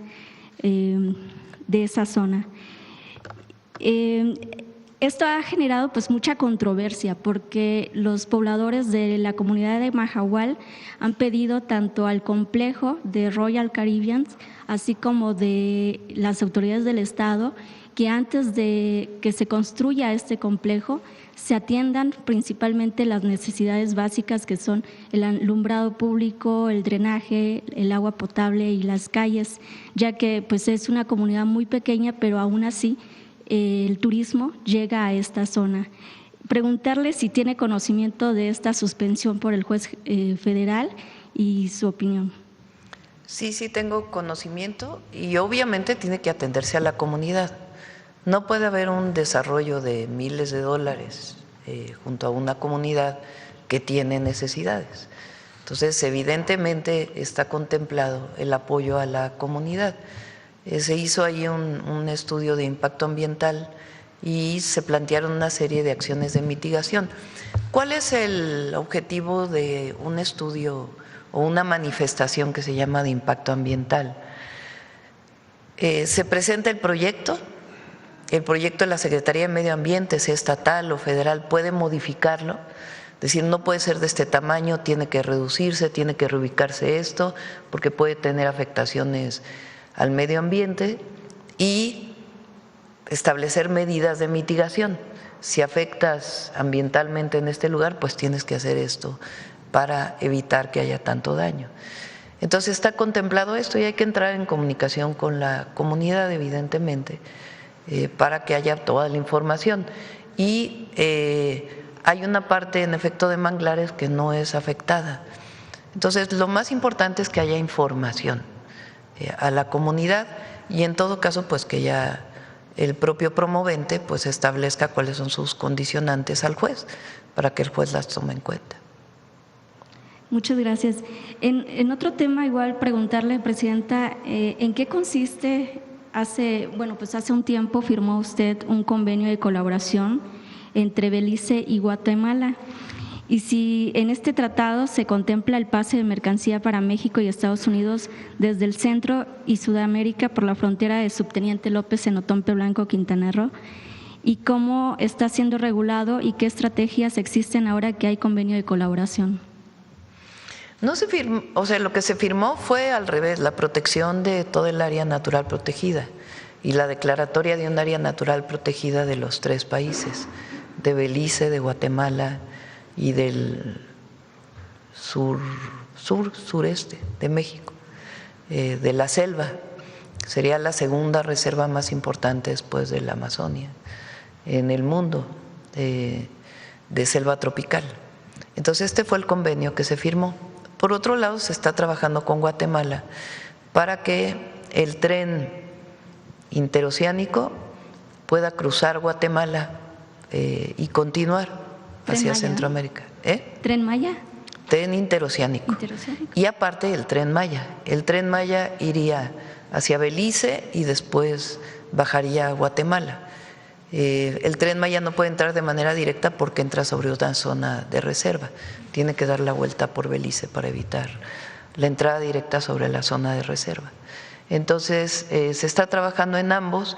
de esa zona. Esto ha generado pues mucha controversia, porque los pobladores de la comunidad de Mahahual han pedido tanto al complejo de Royal Caribbean, así como de las autoridades del estado, que antes de que se construya este complejo se atiendan principalmente las necesidades básicas, que son el alumbrado público, el drenaje, el agua potable y las calles, ya que pues es una comunidad muy pequeña, pero aún así el turismo llega a esta zona. Preguntarle si tiene conocimiento de esta suspensión por el juez federal y su opinión. Sí, tengo conocimiento, y obviamente tiene que atenderse a la comunidad. No puede haber un desarrollo de miles de dólares junto a una comunidad que tiene necesidades. Entonces, evidentemente está contemplado el apoyo a la comunidad. Se hizo ahí un estudio de impacto ambiental y se plantearon una serie de acciones de mitigación. ¿Cuál es el objetivo de un estudio o una manifestación que se llama de impacto ambiental? Se presenta el proyecto de la Secretaría de Medio Ambiente, sea estatal o federal, puede modificarlo, es decir, no puede ser de este tamaño, tiene que reducirse, tiene que reubicarse esto, porque puede tener afectaciones al medio ambiente, y establecer medidas de mitigación. Si afectas ambientalmente en este lugar, pues tienes que hacer esto para evitar que haya tanto daño. Entonces está contemplado esto, y hay que entrar en comunicación con la comunidad, evidentemente, para que haya toda la información. Y hay una parte en efecto de manglares que no es afectada. Entonces lo más importante es que haya información a la comunidad, y en todo caso pues que ya el propio promovente pues establezca cuáles son sus condicionantes al juez, para que el juez las tome en cuenta. Muchas gracias. En otro tema, igual preguntarle, presidenta, ¿en qué consiste? Hace un tiempo firmó usted un convenio de colaboración entre Belice y Guatemala, y si en este tratado se contempla el pase de mercancía para México y Estados Unidos desde el centro y Sudamérica por la frontera de Subteniente López en Otompe Blanco, Quintana Roo, y cómo está siendo regulado y qué estrategias existen ahora que hay convenio de colaboración. No se firmó, o sea, lo que se firmó fue al revés, la protección de todo el área natural protegida y la declaratoria de un área natural protegida de los 3 países, de Belice, de Guatemala y del sureste de México, de la selva. Sería la segunda reserva más importante después de la Amazonia en el mundo de selva tropical. Entonces este fue el convenio que se firmó. Por otro lado, se está trabajando con Guatemala para que el tren interoceánico pueda cruzar Guatemala y continuar hacia Centroamérica. ¿Tren Maya? Tren interoceánico. Y aparte el Tren Maya. El Tren Maya iría hacia Belice y después bajaría a Guatemala. El Tren Maya no puede entrar de manera directa porque entra sobre una zona de reserva. Tiene que dar la vuelta por Belice para evitar la entrada directa sobre la zona de reserva. Entonces, se está trabajando en ambos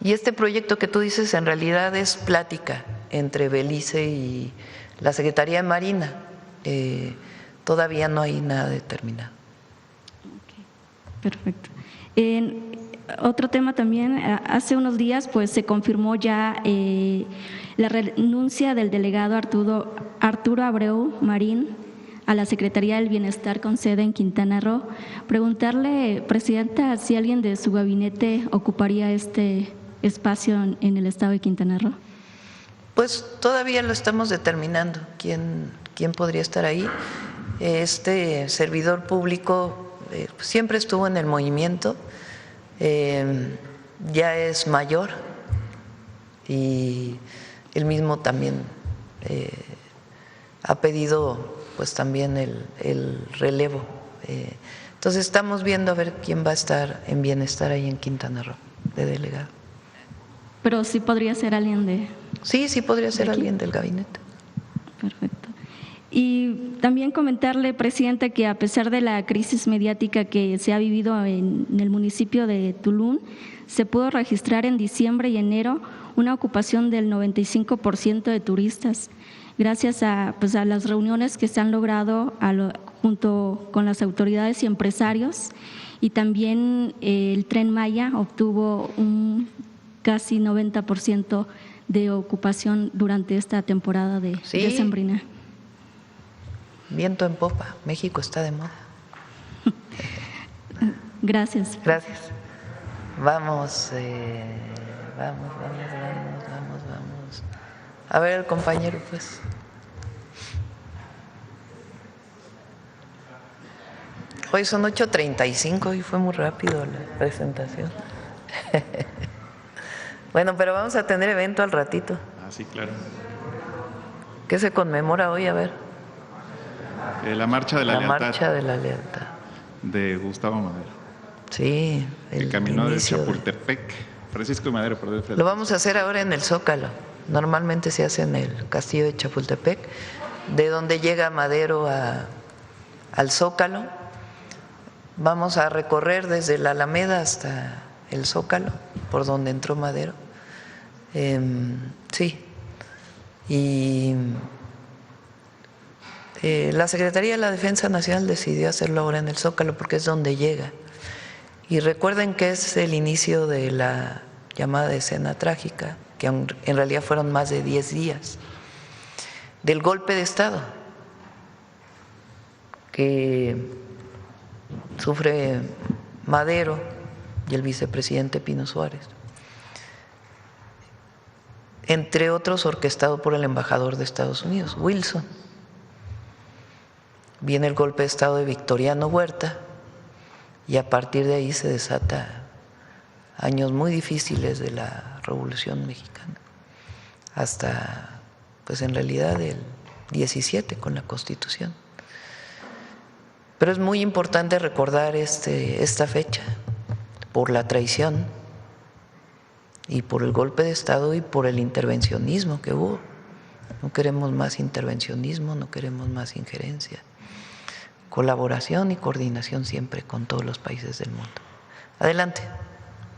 y este proyecto que tú dices en realidad es plática entre Belice y la Secretaría de Marina. Todavía no hay nada determinado. Perfecto. Otro tema también, hace unos días pues se confirmó ya la renuncia del delegado Arturo Abreu Marín a la Secretaría del Bienestar con sede en Quintana Roo. Preguntarle, Presidenta, si alguien de su gabinete ocuparía este espacio en el estado de Quintana Roo. Pues todavía lo estamos determinando, quién podría estar ahí. Este servidor público siempre estuvo en el movimiento. Ya es mayor y él mismo también ha pedido pues también el relevo. Entonces estamos viendo a ver quién va a estar en bienestar ahí en Quintana Roo, de delegado. Pero sí podría ser alguien de… Sí podría ser alguien del gabinete. Perfecto. Y también comentarle, Presidenta, que a pesar de la crisis mediática que se ha vivido en el municipio de Tulum, se pudo registrar en diciembre y enero una ocupación del 95% de turistas, gracias a las reuniones que se han logrado junto con las autoridades y empresarios, y también el Tren Maya obtuvo un casi 90% de ocupación durante esta temporada de decembrina. Viento en popa, México está de moda. Gracias. Gracias. Vamos. A ver el compañero, pues. Hoy son 8:35 y fue muy rápido la presentación. Bueno, pero vamos a tener evento al ratito. Sí, claro. ¿Qué se conmemora hoy? A ver. La Marcha de la Lealtad. La Marcha de la Lealtad. De Gustavo Madero. Sí. El camino de Chapultepec. Francisco de Madero, perdón. Lo vamos a hacer ahora en el Zócalo. Normalmente se hace en el castillo de Chapultepec, de donde llega Madero al Zócalo. Vamos a recorrer desde la Alameda hasta el Zócalo, por donde entró Madero. Sí. Y la Secretaría de la Defensa Nacional decidió hacerlo ahora en el Zócalo porque es donde llega. Y recuerden que es el inicio de la llamada escena trágica, que en realidad fueron más de 10 días, del golpe de Estado que sufre Madero y el vicepresidente Pino Suárez, entre otros orquestado por el embajador de Estados Unidos, Wilson. Viene el golpe de Estado de Victoriano Huerta y a partir de ahí se desata años muy difíciles de la Revolución Mexicana, hasta pues en realidad el 17 con la Constitución. Pero es muy importante recordar esta fecha por la traición y por el golpe de Estado y por el intervencionismo que hubo No queremos más intervencionismo, no queremos más injerencia. Colaboración y coordinación siempre con todos los países del mundo. Adelante.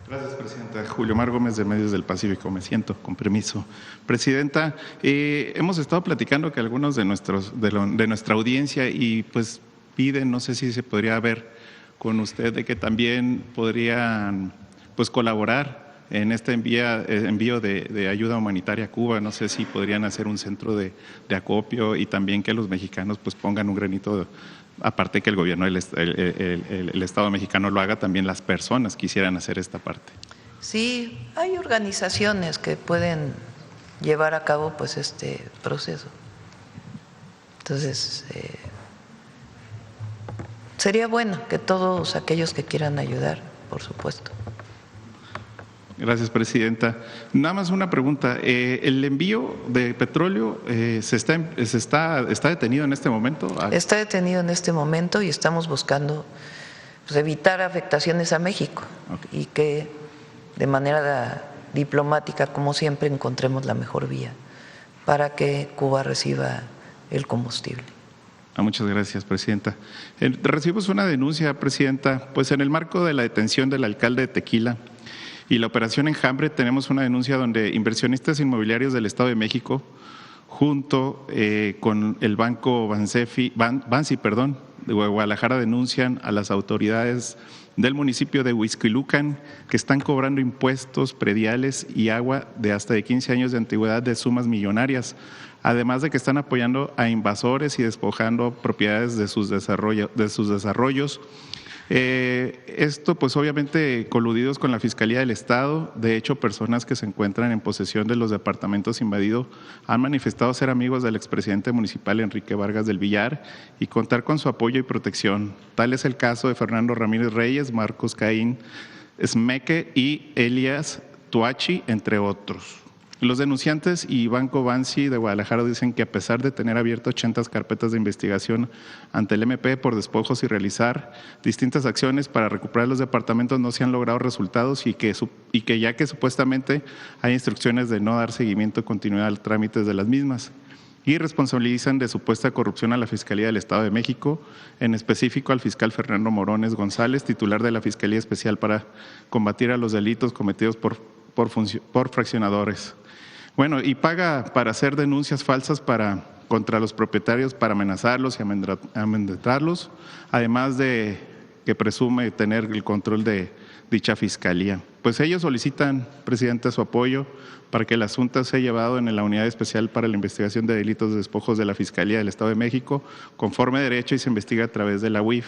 Gracias, Presidenta. Julio Mar Gómez, de Medios del Pacífico. Me siento, con permiso. Presidenta, hemos estado platicando que algunos de nuestra audiencia y pues piden, no sé si se podría ver con usted, de que también podrían pues colaborar en este envío de ayuda humanitaria a Cuba. No sé si podrían hacer un centro de acopio y también que los mexicanos pues pongan un granito aparte que el gobierno, el Estado mexicano lo haga, también las personas quisieran hacer esta parte. Sí, hay organizaciones que pueden llevar a cabo pues este proceso. Entonces, sería bueno que todos aquellos que quieran ayudar, por supuesto. Gracias, Presidenta. Nada más una pregunta. ¿El envío de petróleo está detenido en este momento? Está detenido en este momento y estamos buscando pues, evitar afectaciones a México. Okay. Y que de manera diplomática, como siempre, encontremos la mejor vía para que Cuba reciba el combustible. Muchas gracias, Presidenta. Recibimos una denuncia, Presidenta, pues en el marco de la detención del alcalde de Tequila y la operación Enjambre, tenemos una denuncia donde inversionistas inmobiliarios del Estado de México, junto con el banco Bansi de Guadalajara, denuncian a las autoridades del municipio de Huixquilucan que están cobrando impuestos prediales y agua de hasta de 15 años de antigüedad de sumas millonarias, además de que están apoyando a invasores y despojando propiedades de sus desarrollos. Esto pues obviamente coludidos con la Fiscalía del Estado. De hecho, personas que se encuentran en posesión de los departamentos invadidos han manifestado ser amigos del expresidente municipal Enrique Vargas del Villar y contar con su apoyo y protección. Tal es el caso de Fernando Ramírez Reyes, Marcos Caín Esmeque y Elias Tuachi, entre otros. Los denunciantes y Banco Bansi de Guadalajara dicen que a pesar de tener abierto 80 carpetas de investigación ante el MP por despojos y realizar distintas acciones para recuperar los departamentos, no se han logrado resultados y que ya que supuestamente hay instrucciones de no dar seguimiento y continuidad al trámite de las mismas. Y responsabilizan de supuesta corrupción a la Fiscalía del Estado de México, en específico al fiscal Fernando Morones González, titular de la Fiscalía Especial para combatir a los delitos cometidos por fraccionadores. Bueno, y paga para hacer denuncias falsas contra los propietarios para amenazarlos y amedrentarlos, además de que presume tener el control de dicha fiscalía. Pues ellos solicitan, Presidente, su apoyo para que el asunto sea llevado en la Unidad Especial para la Investigación de Delitos de Despojos de la Fiscalía del Estado de México, conforme a derecho, y se investiga a través de la UIF.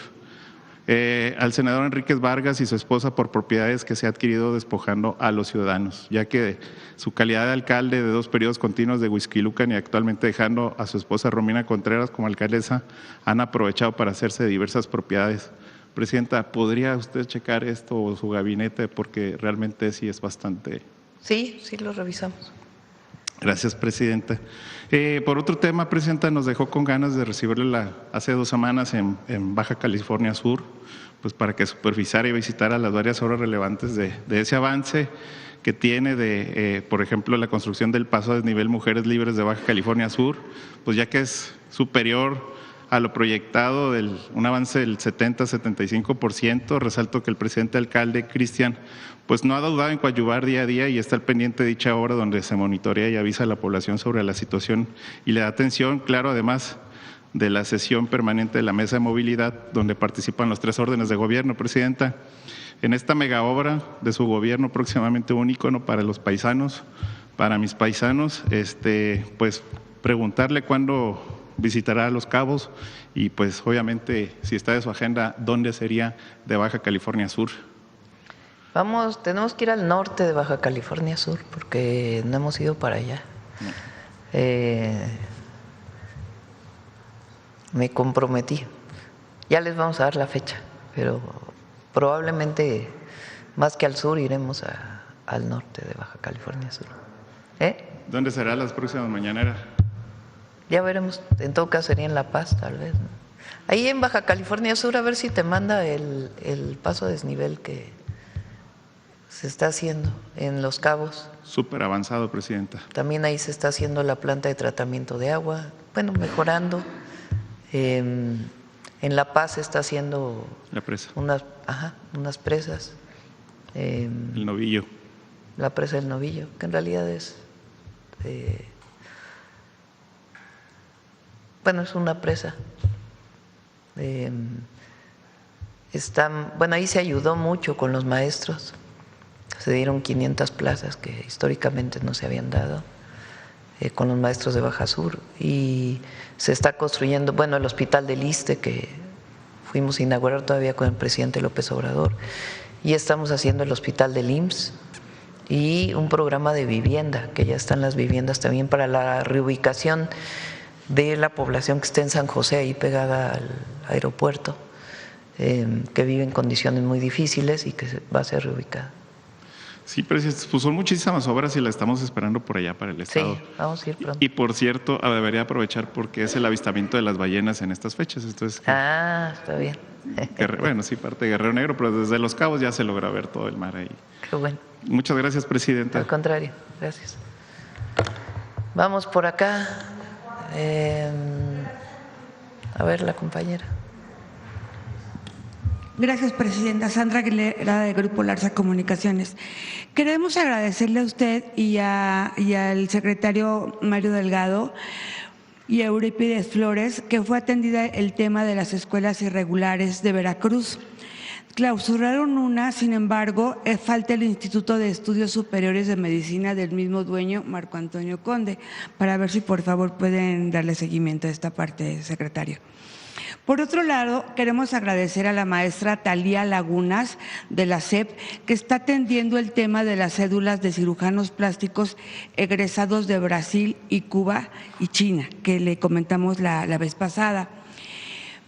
Al senador Enríquez Vargas y su esposa por propiedades que se ha adquirido despojando a los ciudadanos, ya que su calidad de alcalde de 2 periodos continuos de Huixquilucan y actualmente dejando a su esposa Romina Contreras como alcaldesa, han aprovechado para hacerse de diversas propiedades. Presidenta, ¿podría usted checar esto o su gabinete? Porque realmente sí es bastante… Sí, lo revisamos. Gracias, Presidenta. Por otro tema, Presidenta, nos dejó con ganas de recibirle hace 2 semanas en Baja California Sur, pues para que supervisara y visitara las varias obras relevantes de ese avance que tiene por ejemplo, la construcción del paso a desnivel Mujeres Libres de Baja California Sur, pues ya que es superior a lo proyectado, un avance del 70-75%. Resalto que el presidente alcalde, Cristian, pues no ha dudado en coadyuvar día a día y está al pendiente de dicha obra, donde se monitorea y avisa a la población sobre la situación y le da atención, claro, además de la sesión permanente de la Mesa de Movilidad, donde participan los 3 órdenes de gobierno. Presidenta, en esta mega obra de su gobierno, próximamente un ícono para los paisanos, para mis paisanos, pues preguntarle cuándo visitará Los Cabos y pues obviamente, si está de su agenda, ¿dónde sería de Baja California Sur? Tenemos que ir al norte de Baja California Sur porque no hemos ido para allá. Me comprometí. Ya les vamos a dar la fecha, pero probablemente más que al sur iremos al norte de Baja California Sur. ¿Dónde será las próximas mañaneras? Ya veremos, en todo caso sería en La Paz tal vez, ¿no? Ahí en Baja California Sur, a ver si te manda el paso a desnivel se está haciendo en Los Cabos. Súper avanzado, presidenta. También ahí se está haciendo la planta de tratamiento de agua, bueno, mejorando. En La Paz se está haciendo La presa. unas presas. El Novillo. La presa del Novillo, que en realidad es, bueno, es una presa. Bueno, ahí se ayudó mucho con los maestros. Se dieron 500 plazas que históricamente no se habían dado con los maestros de Baja Sur. Y se está construyendo, bueno, el hospital del Iste, que fuimos a inaugurar todavía con el presidente López Obrador. Y estamos haciendo el hospital del IMSS y un programa de vivienda, que ya están las viviendas también para la reubicación de la población que está en San José, ahí pegada al aeropuerto, que vive en condiciones muy difíciles y que va a ser reubicada. Sí, presidente, pues son muchísimas obras y la estamos esperando por allá para el Estado. Sí, vamos a ir pronto. Y por cierto, debería aprovechar porque es el avistamiento de las ballenas en estas fechas. Entonces, está bien. Bueno, sí, parte de Guerrero Negro, pero desde Los Cabos ya se logra ver todo el mar ahí. Qué bueno. Muchas gracias, presidenta. Al contrario, gracias. Vamos por acá. A ver, la compañera. Gracias, presidenta. Sandra Aguilera, de Grupo Larsa Comunicaciones. Queremos agradecerle a usted y al secretario Mario Delgado y a Eurípides Flores que fue atendida el tema de las escuelas irregulares de Veracruz. Clausuraron una, sin embargo, falta el Instituto de Estudios Superiores de Medicina del mismo dueño, Marco Antonio Conde, para ver si por favor pueden darle seguimiento a esta parte, secretario. Por otro lado, queremos agradecer a la maestra Talía Lagunas de la SEP, que está atendiendo el tema de las cédulas de cirujanos plásticos egresados de Brasil y Cuba y China, que le comentamos la vez pasada.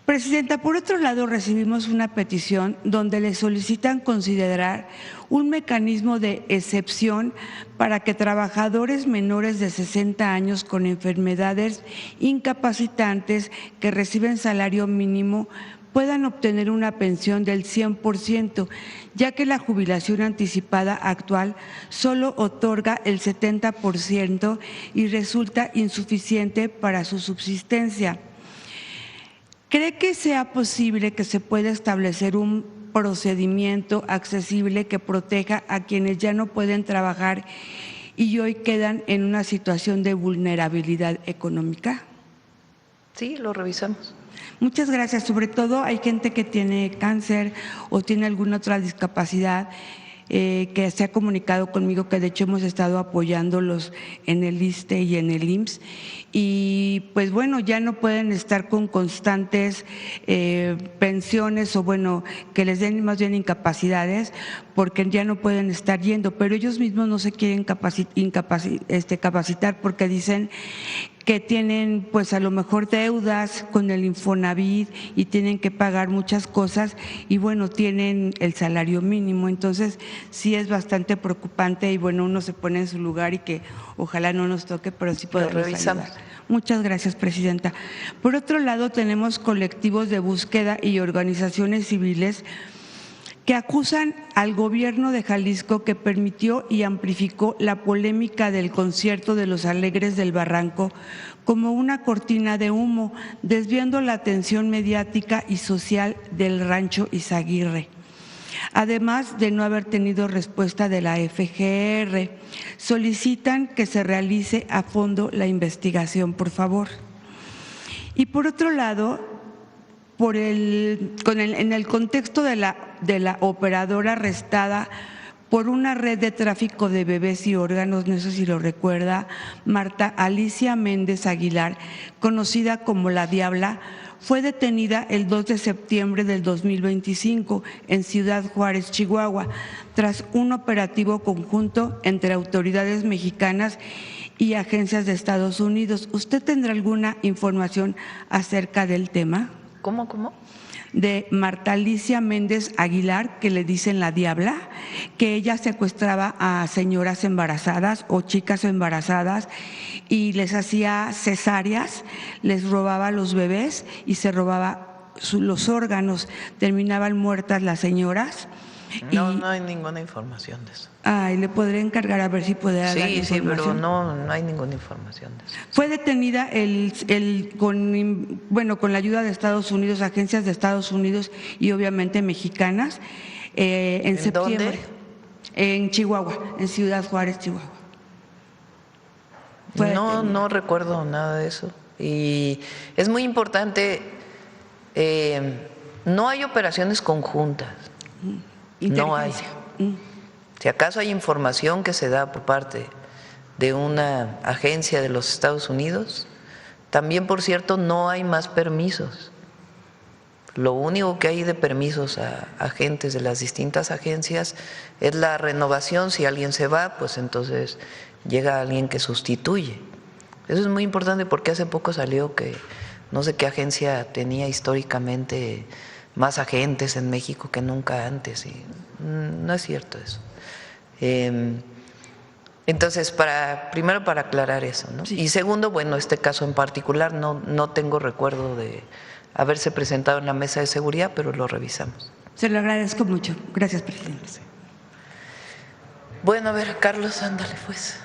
Presidenta, por otro lado, recibimos una petición donde le solicitan considerar un mecanismo de excepción para que trabajadores menores de 60 años con enfermedades incapacitantes que reciben salario mínimo puedan obtener una pensión del 100%, ya que la jubilación anticipada actual solo otorga el 70% y resulta insuficiente para su subsistencia. ¿Cree que sea posible que se pueda establecer un procedimiento accesible que proteja a quienes ya no pueden trabajar y hoy quedan en una situación de vulnerabilidad económica? Sí, lo revisamos. Muchas gracias. Sobre todo hay gente que tiene cáncer o tiene alguna otra discapacidad que se ha comunicado conmigo, que de hecho hemos estado apoyándolos en el ISSSTE y en el IMSS, y pues bueno, ya no pueden estar con constantes pensiones o bueno, que les den más bien incapacidades, porque ya no pueden estar yendo, pero ellos mismos no se quieren capacitar porque dicen que tienen pues a lo mejor deudas con el Infonavit y tienen que pagar muchas cosas y bueno, tienen el salario mínimo, entonces sí es bastante preocupante y bueno, uno se pone en su lugar y que ojalá no nos toque, pero sí podemos revisamos. ayudar. Muchas gracias, presidenta. Por otro lado, tenemos colectivos de búsqueda y organizaciones civiles que acusan al gobierno de Jalisco que permitió y amplificó la polémica del concierto de Los Alegres del Barranco como una cortina de humo, desviando la atención mediática y social del rancho Izaguirre. Además de no haber tenido respuesta de la FGR, solicitan que se realice a fondo la investigación, por favor. Y por otro lado, en el contexto de la operadora arrestada por una red de tráfico de bebés y órganos, no sé si lo recuerda, Marta Alicia Méndez Aguilar, conocida como La Diabla, fue detenida el 2 de septiembre del 2025 en Ciudad Juárez, Chihuahua, tras un operativo conjunto entre autoridades mexicanas y agencias de Estados Unidos. ¿Usted tendrá alguna información acerca del tema? ¿Cómo? De Marta Alicia Méndez Aguilar, que le dicen La Diabla, que ella secuestraba a señoras embarazadas o chicas embarazadas y les hacía cesáreas, les robaba los bebés y se robaba los órganos, terminaban muertas las señoras. No, no hay ninguna información de eso. Ay, le podré encargar a ver si puede dar Sí, sí, pero información. no hay ninguna información de eso. Fue detenida con la ayuda de Estados Unidos, agencias de Estados Unidos y obviamente mexicanas, en septiembre. ¿Dónde? En Chihuahua, en Ciudad Juárez, Chihuahua. Fue detenida. No recuerdo nada de eso. Y es muy importante, no hay operaciones conjuntas. No hay. Inteligencia. Si acaso hay información que se da por parte de una agencia de los Estados Unidos, también, por cierto, no hay más permisos. Lo único que hay de permisos a agentes de las distintas agencias es la renovación. Si alguien se va, pues entonces llega alguien que sustituye. Eso es muy importante porque hace poco salió que no sé qué agencia tenía históricamente más agentes en México que nunca antes, y no es cierto eso. Entonces, primero para aclarar eso, ¿no? Sí. Y segundo, bueno, este caso en particular no tengo recuerdo de haberse presentado en la mesa de seguridad, pero lo revisamos. Se lo agradezco mucho. Gracias, presidente. Bueno, a ver, Carlos, ándale pues.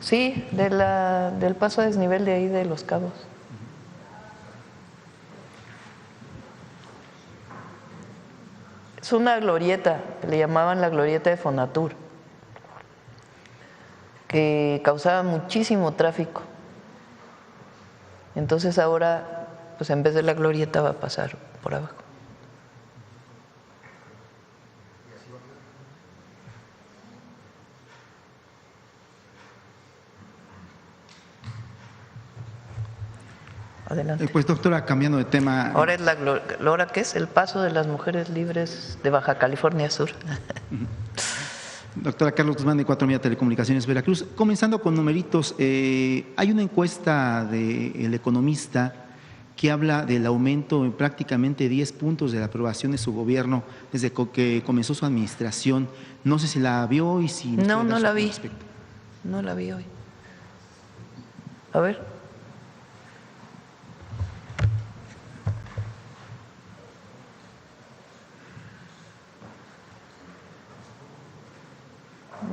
Sí, del paso a desnivel de ahí de Los Cabos. Es una glorieta, le llamaban la glorieta de Fonatur, que causaba muchísimo tráfico. Entonces ahora, pues en vez de la glorieta va a pasar por abajo. Adelante. Pues doctora, cambiando de tema. Ahora es ¿ahora qué es? El paso de las mujeres libres de Baja California Sur. Doctora Carlos Guzmán de 4 Media Telecomunicaciones Veracruz. Comenzando con numeritos, hay una encuesta del Economista que habla del aumento en prácticamente 10 puntos de la aprobación de su gobierno desde que comenzó su administración. No sé si la vio y si… No la vi. No la vi hoy. A ver.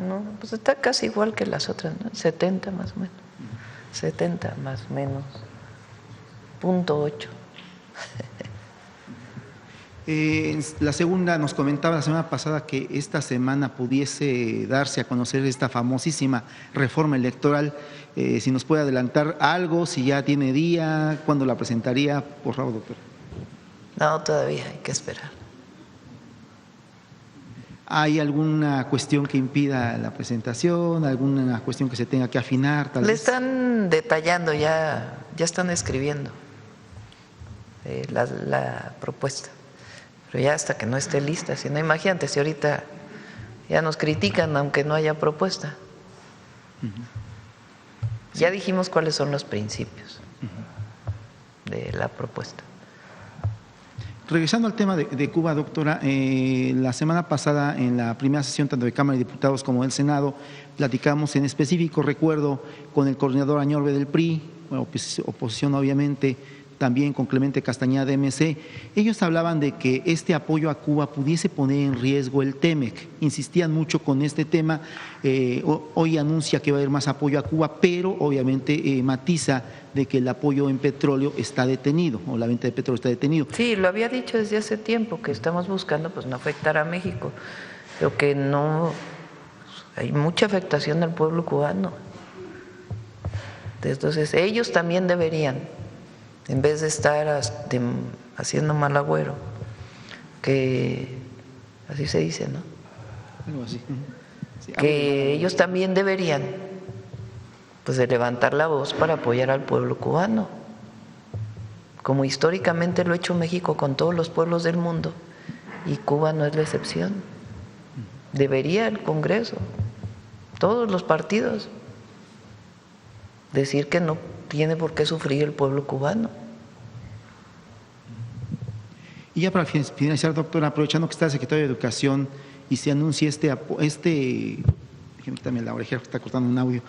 No, pues está casi igual que las otras, ¿no? 70 más o menos. 70 más o menos. .8. La segunda, nos comentaba la semana pasada que esta semana pudiese darse a conocer esta famosísima reforma electoral. Si nos puede adelantar algo, si ya tiene día, cuándo la presentaría, por favor, doctor. No, todavía hay que esperar. ¿Hay alguna cuestión que impida la presentación? ¿Alguna cuestión que se tenga que afinar? Tal Le vez? están detallando, ya están escribiendo la propuesta. Pero ya hasta que no esté lista, si no, imagínate, si ahorita ya nos critican aunque no haya propuesta. Ya dijimos cuáles son los principios de la propuesta. Regresando al tema de Cuba, doctora, la semana pasada en la primera sesión tanto de Cámara de Diputados como del Senado platicamos en específico, recuerdo, con el coordinador Añorbe del PRI, oposición obviamente, también con Clemente Castañeda de MC. Ellos hablaban de que este apoyo a Cuba pudiese poner en riesgo el TEMEC. Insistían mucho con este tema. Hoy anuncia que va a haber más apoyo a Cuba, pero obviamente matiza de que el apoyo en petróleo está detenido, o la venta de petróleo está detenido. Sí, lo había dicho desde hace tiempo, que estamos buscando pues no afectar a México, pero que no, hay mucha afectación al pueblo cubano. Entonces ellos también deberían, en vez de estar haciendo mal agüero, que así se dice, ¿no? Algo así. Sí, Que ellos también deberían pues de levantar la voz para apoyar al pueblo cubano, como históricamente lo ha hecho México con todos los pueblos del mundo, y Cuba no es la excepción. Debería el Congreso, todos los partidos, decir que no tiene por qué sufrir el pueblo cubano. Y ya para finalizar, doctora, aprovechando que está el secretario de Educación y se anuncia déjeme quitarme la orejera que está cortando un audio,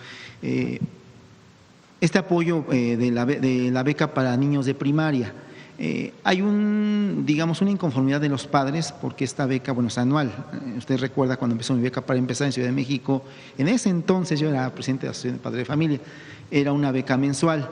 este apoyo de la beca para niños de primaria. Hay una inconformidad de los padres porque esta beca, bueno, es anual. Usted recuerda cuando empezó mi beca para empezar en Ciudad de México, en ese entonces yo era presidente de la Asociación de Padres de Familia, era una beca mensual,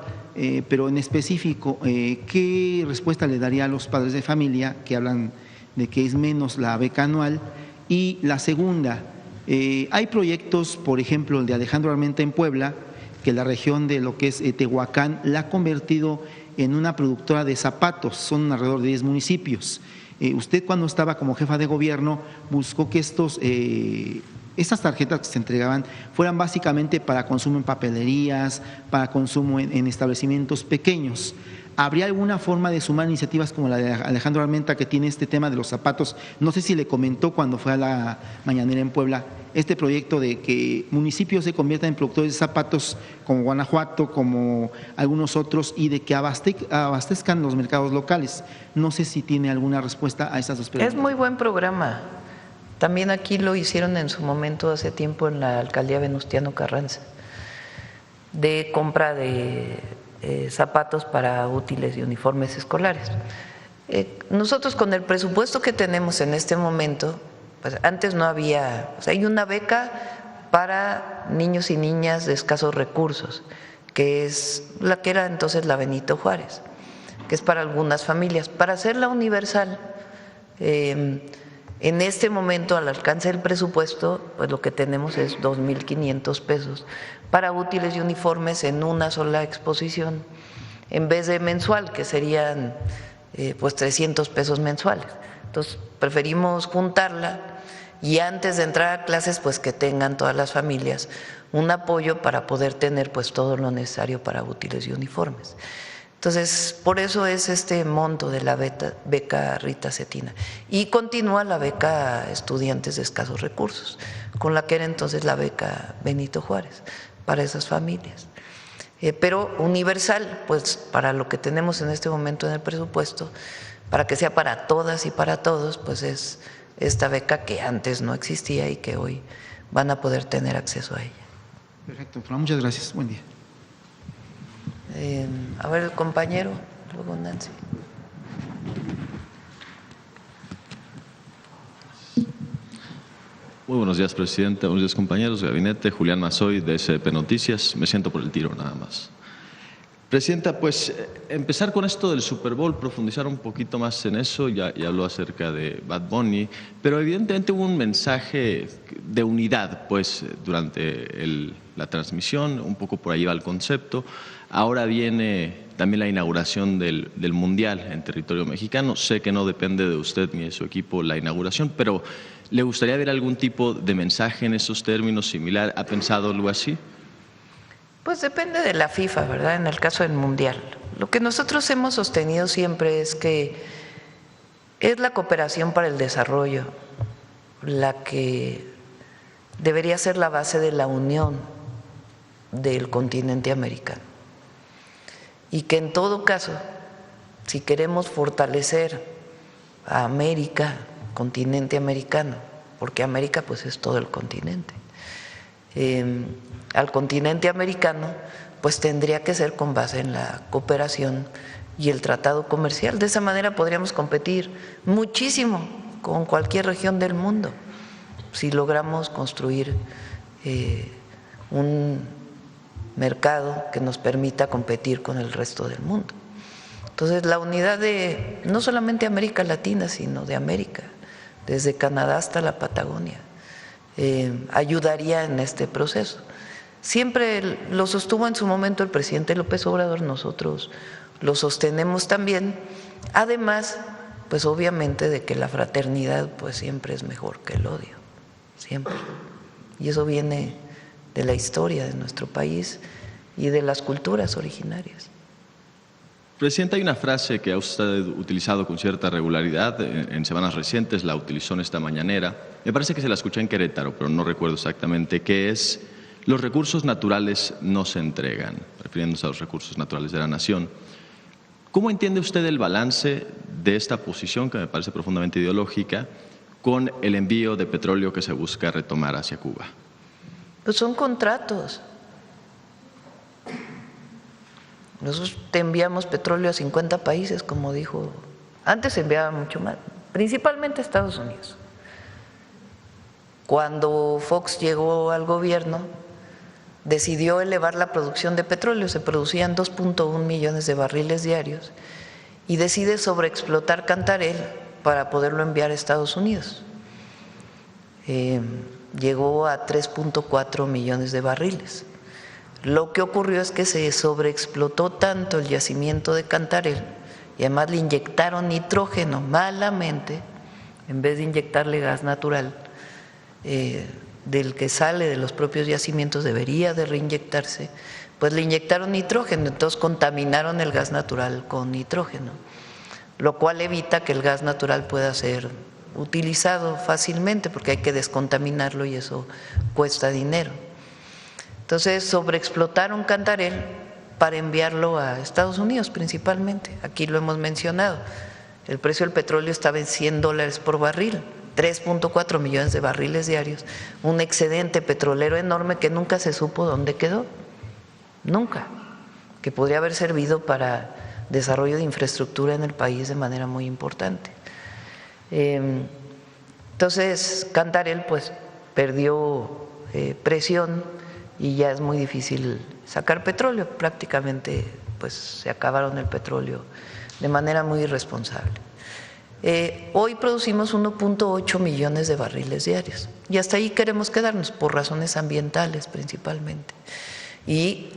pero en específico, ¿qué respuesta le daría a los padres de familia que hablan de que es menos la beca anual? Y la segunda, hay proyectos, por ejemplo, el de Alejandro Armenta en Puebla, que la región de lo que es Tehuacán la ha convertido en una productora de zapatos, son alrededor de 10 municipios. Usted, cuando estaba como jefa de gobierno, buscó que estas tarjetas que se entregaban fueran básicamente para consumo en papelerías, para consumo en establecimientos pequeños. ¿Habría alguna forma de sumar iniciativas como la de Alejandro Armenta, que tiene este tema de los zapatos? No sé si le comentó cuando fue a la mañanera en Puebla este proyecto de que municipios se conviertan en productores de zapatos como Guanajuato, como algunos otros, y de que abastezcan los mercados locales. No sé si tiene alguna respuesta a esas dos preguntas. Es muy buen programa. También aquí lo hicieron en su momento, hace tiempo, en la alcaldía Venustiano Carranza, de compra de zapatos para útiles y uniformes escolares. Nosotros, con el presupuesto que tenemos en este momento, pues antes no había, hay una beca para niños y niñas de escasos recursos, que es la que era entonces la Benito Juárez, que es para algunas familias. Para hacerla universal, en este momento, al alcance del presupuesto, pues lo que tenemos es 2.500 pesos para útiles y uniformes en una sola exposición, en vez de mensual, que serían pues 300 pesos mensuales. Entonces, preferimos juntarla y antes de entrar a clases, pues que tengan todas las familias un apoyo para poder tener pues todo lo necesario para útiles y uniformes. Entonces, por eso es este monto de la beca Rita Cetina. Y continúa la beca a estudiantes de escasos recursos, con la que era entonces la beca Benito Juárez, para esas familias. Pero universal, pues para lo que tenemos en este momento en el presupuesto, para que sea para todas y para todos, pues es esta beca que antes no existía y que hoy van a poder tener acceso a ella. Perfecto, muchas gracias. Buen día. A ver, el compañero, luego Nancy. Muy buenos días, presidenta. Buenos días, compañeros de gabinete. Julián Mazoy, de SDP Noticias. Me siento por el tiro, nada más. Presidenta, pues empezar con esto del Super Bowl, profundizar un poquito más en eso, ya habló acerca de Bad Bunny, pero evidentemente hubo un mensaje de unidad pues durante la transmisión, un poco por ahí va el concepto. Ahora viene también la inauguración del Mundial en territorio mexicano. Sé que no depende de usted ni de su equipo la inauguración, pero ¿le gustaría ver algún tipo de mensaje en esos términos similar? ¿Ha pensado algo así? Pues depende de la FIFA, ¿verdad? En el caso del Mundial. Lo que nosotros hemos sostenido siempre es que es la cooperación para el desarrollo la que debería ser la base de la unión del continente americano. Y que en todo caso, si queremos fortalecer a América, continente americano, porque América pues es todo el continente, al continente americano, pues tendría que ser con base en la cooperación y el tratado comercial. De esa manera podríamos competir muchísimo con cualquier región del mundo si logramos construir un mercado que nos permita competir con el resto del mundo. Entonces, la unidad de no solamente América Latina, sino de América, desde Canadá hasta la Patagonia, ayudaría en este proceso. Siempre lo sostuvo en su momento el presidente López Obrador, nosotros lo sostenemos también, además, pues obviamente de que la fraternidad pues siempre es mejor que el odio, siempre. Y eso viene de la historia de nuestro país y de las culturas originarias. Presidenta, hay una frase que ha usted utilizado con cierta regularidad en semanas recientes, la utilizó en esta mañanera, me parece que se la escuché en Querétaro, pero no recuerdo exactamente, que es: los recursos naturales no se entregan, refiriéndose a los recursos naturales de la nación. ¿Cómo entiende usted el balance de esta posición, que me parece profundamente ideológica, con el envío de petróleo que se busca retomar hacia Cuba? Pues son contratos. Nosotros te enviamos petróleo a 50 países, como dijo. Antes se enviaba mucho más, principalmente a Estados Unidos. Cuando Fox llegó al gobierno, decidió elevar la producción de petróleo. Se producían 2.1 millones de barriles diarios y decide sobreexplotar Cantarell para poderlo enviar a Estados Unidos. Llegó a 3.4 millones de barriles. Lo que ocurrió es que se sobreexplotó tanto el yacimiento de Cantarell y además le inyectaron nitrógeno malamente, en vez de inyectarle gas natural, del que sale de los propios yacimientos debería de reinyectarse, pues le inyectaron nitrógeno, entonces contaminaron el gas natural con nitrógeno, lo cual evita que el gas natural pueda ser utilizado fácilmente porque hay que descontaminarlo y eso cuesta dinero. Entonces sobreexplotaron Cantarell para enviarlo a Estados Unidos principalmente. Aquí lo hemos mencionado, el precio del petróleo estaba en $100 por barril, 3.4 millones de barriles diarios, un excedente petrolero enorme que nunca se supo dónde quedó, nunca, que podría haber servido para desarrollo de infraestructura en el país de manera muy importante. Entonces Cantarell pues perdió presión y ya es muy difícil sacar petróleo, prácticamente pues se acabaron el petróleo de manera muy irresponsable. Hoy producimos 1.8 millones de barriles diarios y hasta ahí queremos quedarnos por razones ambientales principalmente. Y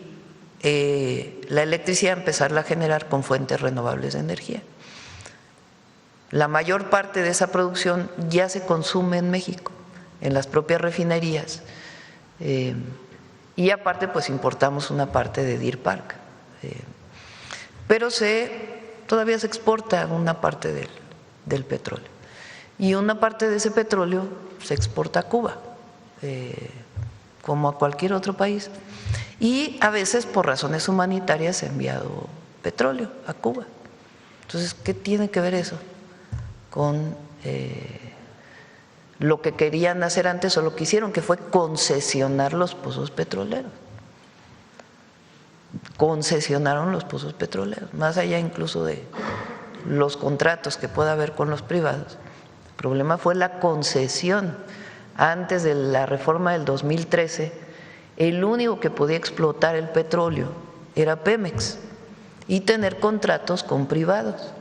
la electricidad empezarla a generar con fuentes renovables de energía. La mayor parte de esa producción ya se consume en México, en las propias refinerías, y aparte pues importamos una parte de Deer Park, pero todavía se exporta una parte del petróleo y una parte de ese petróleo se exporta a Cuba, como a cualquier otro país, y a veces por razones humanitarias se ha enviado petróleo a Cuba. Entonces, ¿qué tiene que ver eso con lo que querían hacer antes o lo que hicieron, que fue concesionar los pozos petroleros? Concesionaron los pozos petroleros, más allá incluso de los contratos que pueda haber con los privados. El problema fue la concesión. Antes de la reforma del 2013, el único que podía explotar el petróleo era Pemex y tener contratos con privados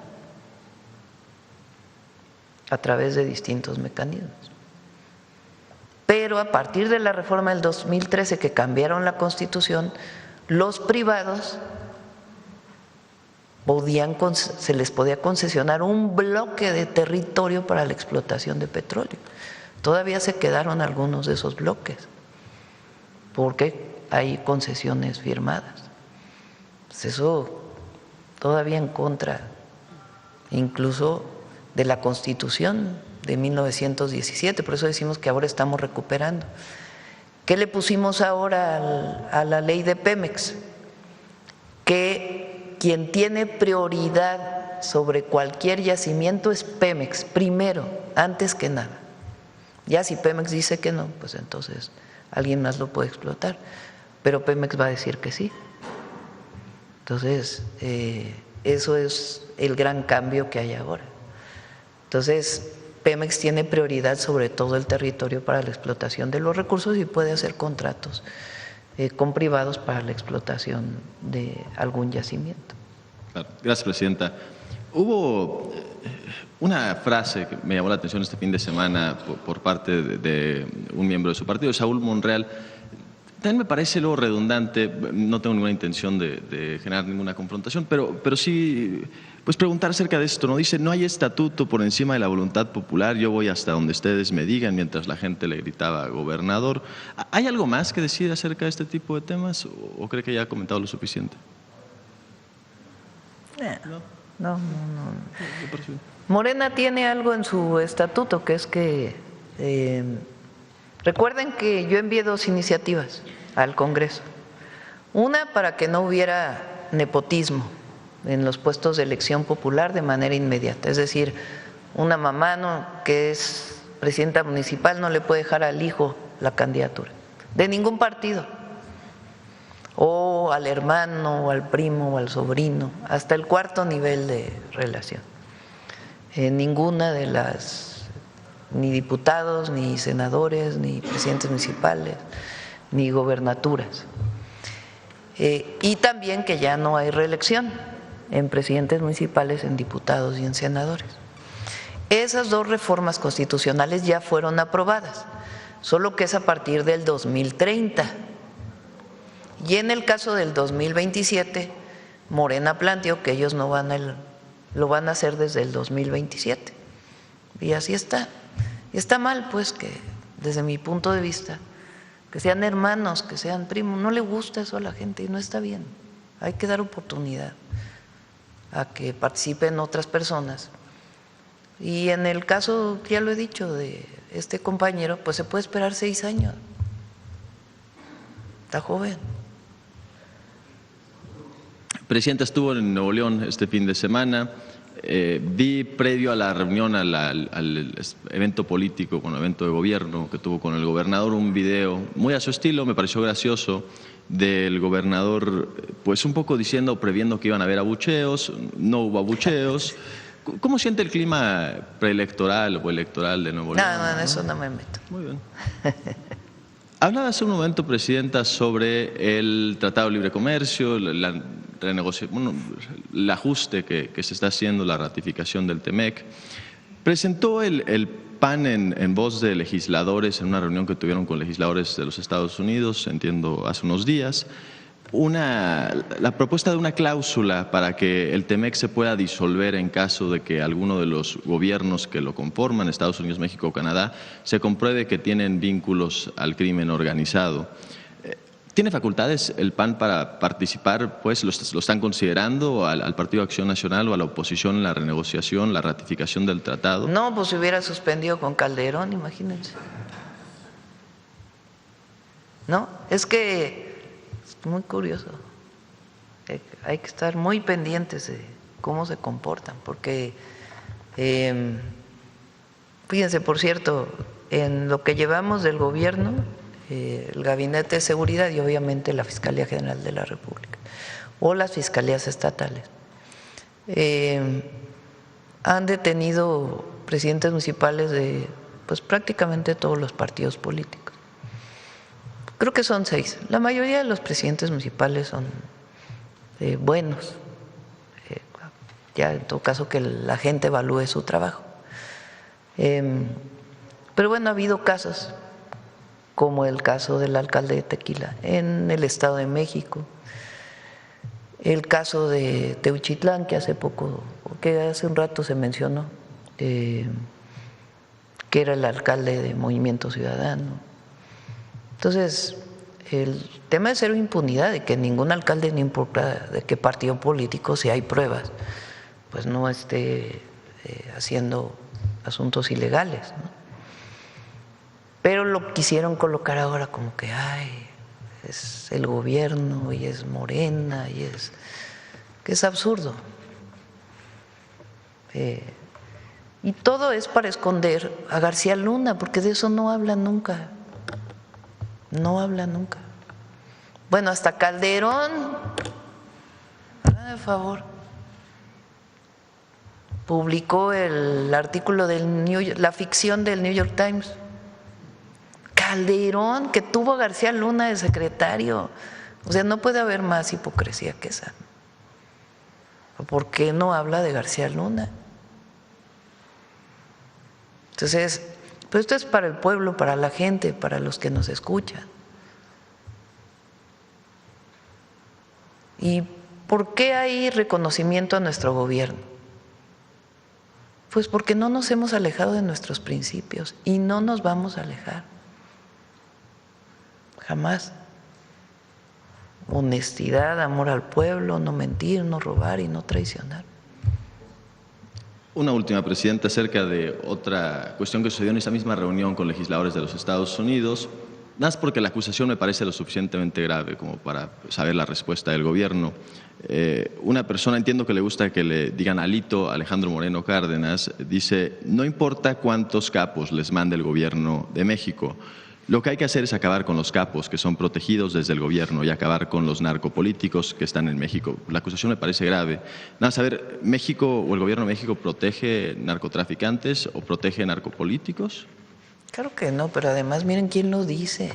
a través de distintos mecanismos. Pero a partir de la reforma del 2013, que cambiaron la Constitución, los privados se les podía concesionar un bloque de territorio para la explotación de petróleo. Todavía se quedaron algunos de esos bloques porque hay concesiones firmadas. Pues eso todavía en contra incluso de la Constitución de 1917, por eso decimos que ahora estamos recuperando. ¿Qué le pusimos ahora a la ley de Pemex? Que quien tiene prioridad sobre cualquier yacimiento es Pemex, primero, antes que nada. Ya si Pemex dice que no, pues entonces alguien más lo puede explotar, pero Pemex va a decir que sí. Entonces, eso es el gran cambio que hay ahora. Entonces, Pemex tiene prioridad sobre todo el territorio para la explotación de los recursos y puede hacer contratos con privados para la explotación de algún yacimiento. Claro. Gracias, Presidenta. Hubo una frase que me llamó la atención este fin de semana por parte de un miembro de su partido, Saúl Monreal. También me parece luego redundante, no tengo ninguna intención de generar ninguna confrontación, pero sí pues preguntar acerca de esto, ¿no? Dice, no hay estatuto por encima de la voluntad popular, yo voy hasta donde ustedes me digan, mientras la gente le gritaba gobernador. ¿Hay algo más que decir acerca de este tipo de temas o cree que ya ha comentado lo suficiente? No. Morena tiene algo en su estatuto que es que recuerden que yo envié 2 iniciativas al Congreso. Una para que no hubiera nepotismo en los puestos de elección popular de manera inmediata. Es decir, una mamá que es presidenta municipal no le puede dejar al hijo la candidatura, de ningún partido. O o al hermano, o al primo, o al sobrino, hasta el cuarto nivel de relación. Ninguna de las, ni diputados, ni senadores, ni presidentes municipales, ni gobernaturas. Y también que ya no hay reelección en presidentes municipales, en diputados y en senadores. Esas dos reformas constitucionales ya fueron aprobadas, solo que es a partir del 2030. Y en el caso del 2027, Morena planteó que ellos no van lo van a hacer desde el 2027. Y así está. Y está mal, pues, que desde mi punto de vista, que sean hermanos, que sean primos, no le gusta eso a la gente y no está bien. Hay que dar oportunidad a que participen otras personas. Y en el caso, ya lo he dicho, de este compañero, pues se puede esperar 6 años. Está joven. Presidenta, estuvo en Nuevo León este fin de semana. Vi previo a la reunión, al evento político, con el evento de gobierno que tuvo con el gobernador, un video muy a su estilo, me pareció gracioso, del gobernador, pues un poco diciendo, previendo que iban a haber abucheos, no hubo abucheos. ¿Cómo siente el clima preelectoral o electoral de Nuevo León? No, en eso no me meto. Muy bien. Hablaba hace un momento, Presidenta, sobre el Tratado de Libre Comercio, la renegociación, el ajuste que se está haciendo, la ratificación del TEMEC. Presentó el PAN en voz de legisladores en una reunión que tuvieron con legisladores de los Estados Unidos, entiendo, hace unos días, la propuesta de una cláusula para que el TEMEC se pueda disolver en caso de que alguno de los gobiernos que lo conforman, Estados Unidos, México o Canadá, se compruebe que tienen vínculos al crimen organizado. ¿Tiene facultades el PAN para participar? Pues lo están considerando al Partido Acción Nacional o a la oposición en la renegociación, la ratificación del tratado. No, pues se hubiera suspendido con Calderón, imagínense. No, es que es muy curioso. Hay que estar muy pendientes de cómo se comportan, porque fíjense, por cierto, en lo que llevamos del gobierno, el Gabinete de Seguridad y obviamente la Fiscalía General de la República o las fiscalías estatales han detenido presidentes municipales de pues prácticamente todos los partidos políticos. Creo que son 6. La mayoría de los presidentes municipales son buenos. Ya en todo caso que la gente evalúe su trabajo. Pero bueno, ha habido casos como el caso del alcalde de Tequila en el Estado de México, el caso de Teuchitlán, que hace un rato se mencionó, que era el alcalde de Movimiento Ciudadano. Entonces, el tema de cero impunidad, de que ningún alcalde, no importa de qué partido político, si hay pruebas, pues no esté haciendo asuntos ilegales, ¿no? Pero lo quisieron colocar ahora como que, es el gobierno y es Morena y que es absurdo. Y todo es para esconder a García Luna, porque de eso no habla nunca. No habla nunca. Bueno, hasta Calderón, háganme el favor, publicó el artículo la ficción del New York Times. Calderón, que tuvo a García Luna de secretario. O sea, no puede haber más hipocresía que esa. ¿Por qué no habla de García Luna? Entonces, pues esto es para el pueblo, para la gente, para los que nos escuchan. ¿Y por qué hay reconocimiento a nuestro gobierno? Pues porque no nos hemos alejado de nuestros principios y no nos vamos a alejar. Jamás. Honestidad, amor al pueblo, no mentir, no robar y no traicionar. Una última, Presidenta, acerca de otra cuestión que sucedió en esa misma reunión con legisladores de los Estados Unidos, más porque la acusación me parece lo suficientemente grave como para saber la respuesta del gobierno. Una persona, entiendo que le gusta que le digan Alito, Alejandro Moreno Cárdenas, dice, no importa cuántos capos les mande el gobierno de México, Lo que hay que hacer es acabar con los capos que son protegidos desde el gobierno y acabar con los narcopolíticos que están en México. La acusación me parece grave. Nada, saber, ¿México o el gobierno de México protege narcotraficantes o protege narcopolíticos? Claro que no, pero además miren quién lo dice.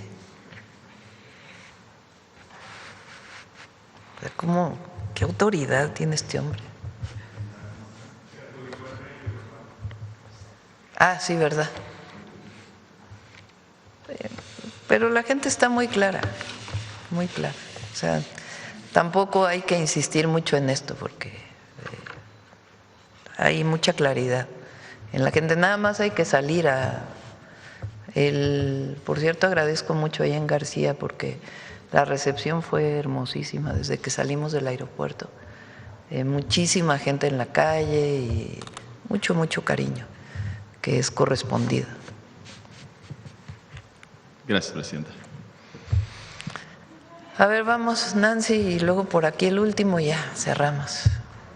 ¿Cómo? ¿Qué autoridad tiene este hombre? Ah, sí, verdad. Pero la gente está muy clara, muy clara. O sea, tampoco hay que insistir mucho en esto porque hay mucha claridad en la gente. Nada más hay que salir a… Por cierto, agradezco mucho ahí en García porque la recepción fue hermosísima desde que salimos del aeropuerto. Muchísima gente en la calle y mucho, mucho cariño que es correspondido. Gracias, presidenta. A ver, vamos, Nancy, y luego por aquí el último y ya cerramos.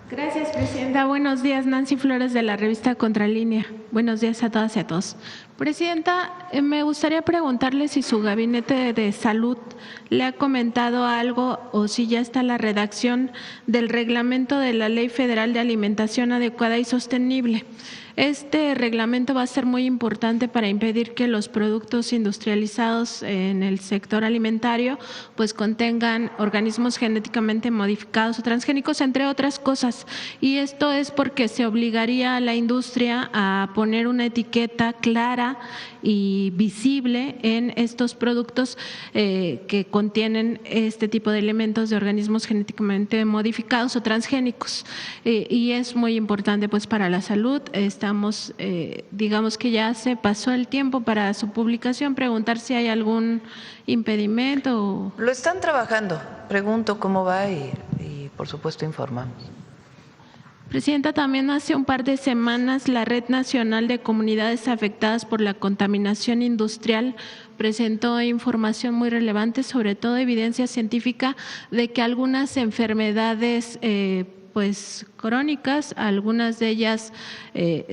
Gracias, presidenta. Buenos días, Nancy Flores de la revista Contralínea. Buenos días a todas y a todos. Presidenta, me gustaría preguntarle si su gabinete de salud le ha comentado algo o si ya está la redacción del reglamento de la Ley Federal de Alimentación Adecuada y Sostenible. Este reglamento va a ser muy importante para impedir que los productos industrializados en el sector alimentario pues contengan organismos genéticamente modificados o transgénicos, entre otras cosas. Y esto es porque se obligaría a la industria a poner una etiqueta clara y visible en estos productos que contienen este tipo de elementos de organismos genéticamente modificados o transgénicos. Y es muy importante pues para la salud. Estamos, digamos que ya se pasó el tiempo para su publicación, preguntar si hay algún impedimento. Lo están trabajando, pregunto cómo va y por supuesto informamos. Presidenta, también hace un par de semanas la Red Nacional de Comunidades Afectadas por la Contaminación Industrial presentó información muy relevante, sobre todo evidencia científica de que algunas enfermedades pues crónicas, algunas de ellas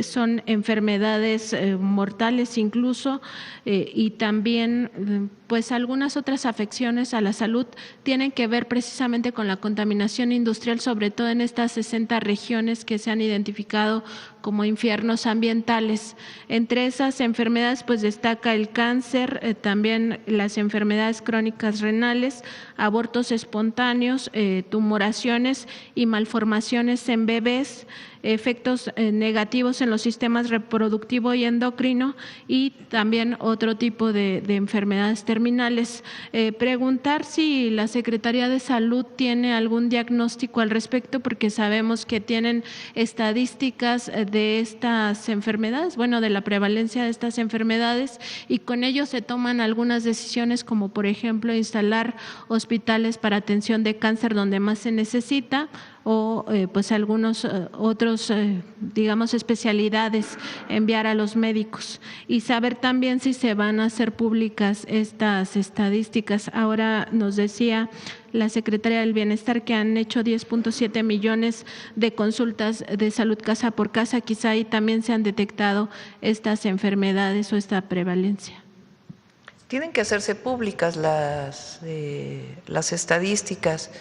son enfermedades mortales incluso, y también pues algunas otras afecciones a la salud tienen que ver precisamente con la contaminación industrial, sobre todo en estas 60 regiones que se han identificado como infiernos ambientales. Entre esas enfermedades pues destaca el cáncer, también las enfermedades crónicas renales, abortos espontáneos, tumoraciones y malformaciones en bebés, efectos negativos en los sistemas reproductivo y endocrino y también otro tipo de enfermedades terminales. Preguntar si la Secretaría de Salud tiene algún diagnóstico al respecto, porque sabemos que tienen estadísticas de estas enfermedades, bueno, de la prevalencia de estas enfermedades, y con ello se toman algunas decisiones como por ejemplo instalar hospitales para atención de cáncer donde más se necesita, o pues algunos otros, digamos, especialidades enviar a los médicos, y saber también si se van a hacer públicas estas estadísticas. Ahora nos decía la Secretaría del Bienestar que han hecho 10.7 millones de consultas de salud casa por casa, quizá ahí también se han detectado estas enfermedades o esta prevalencia. Tienen que hacerse públicas las estadísticas.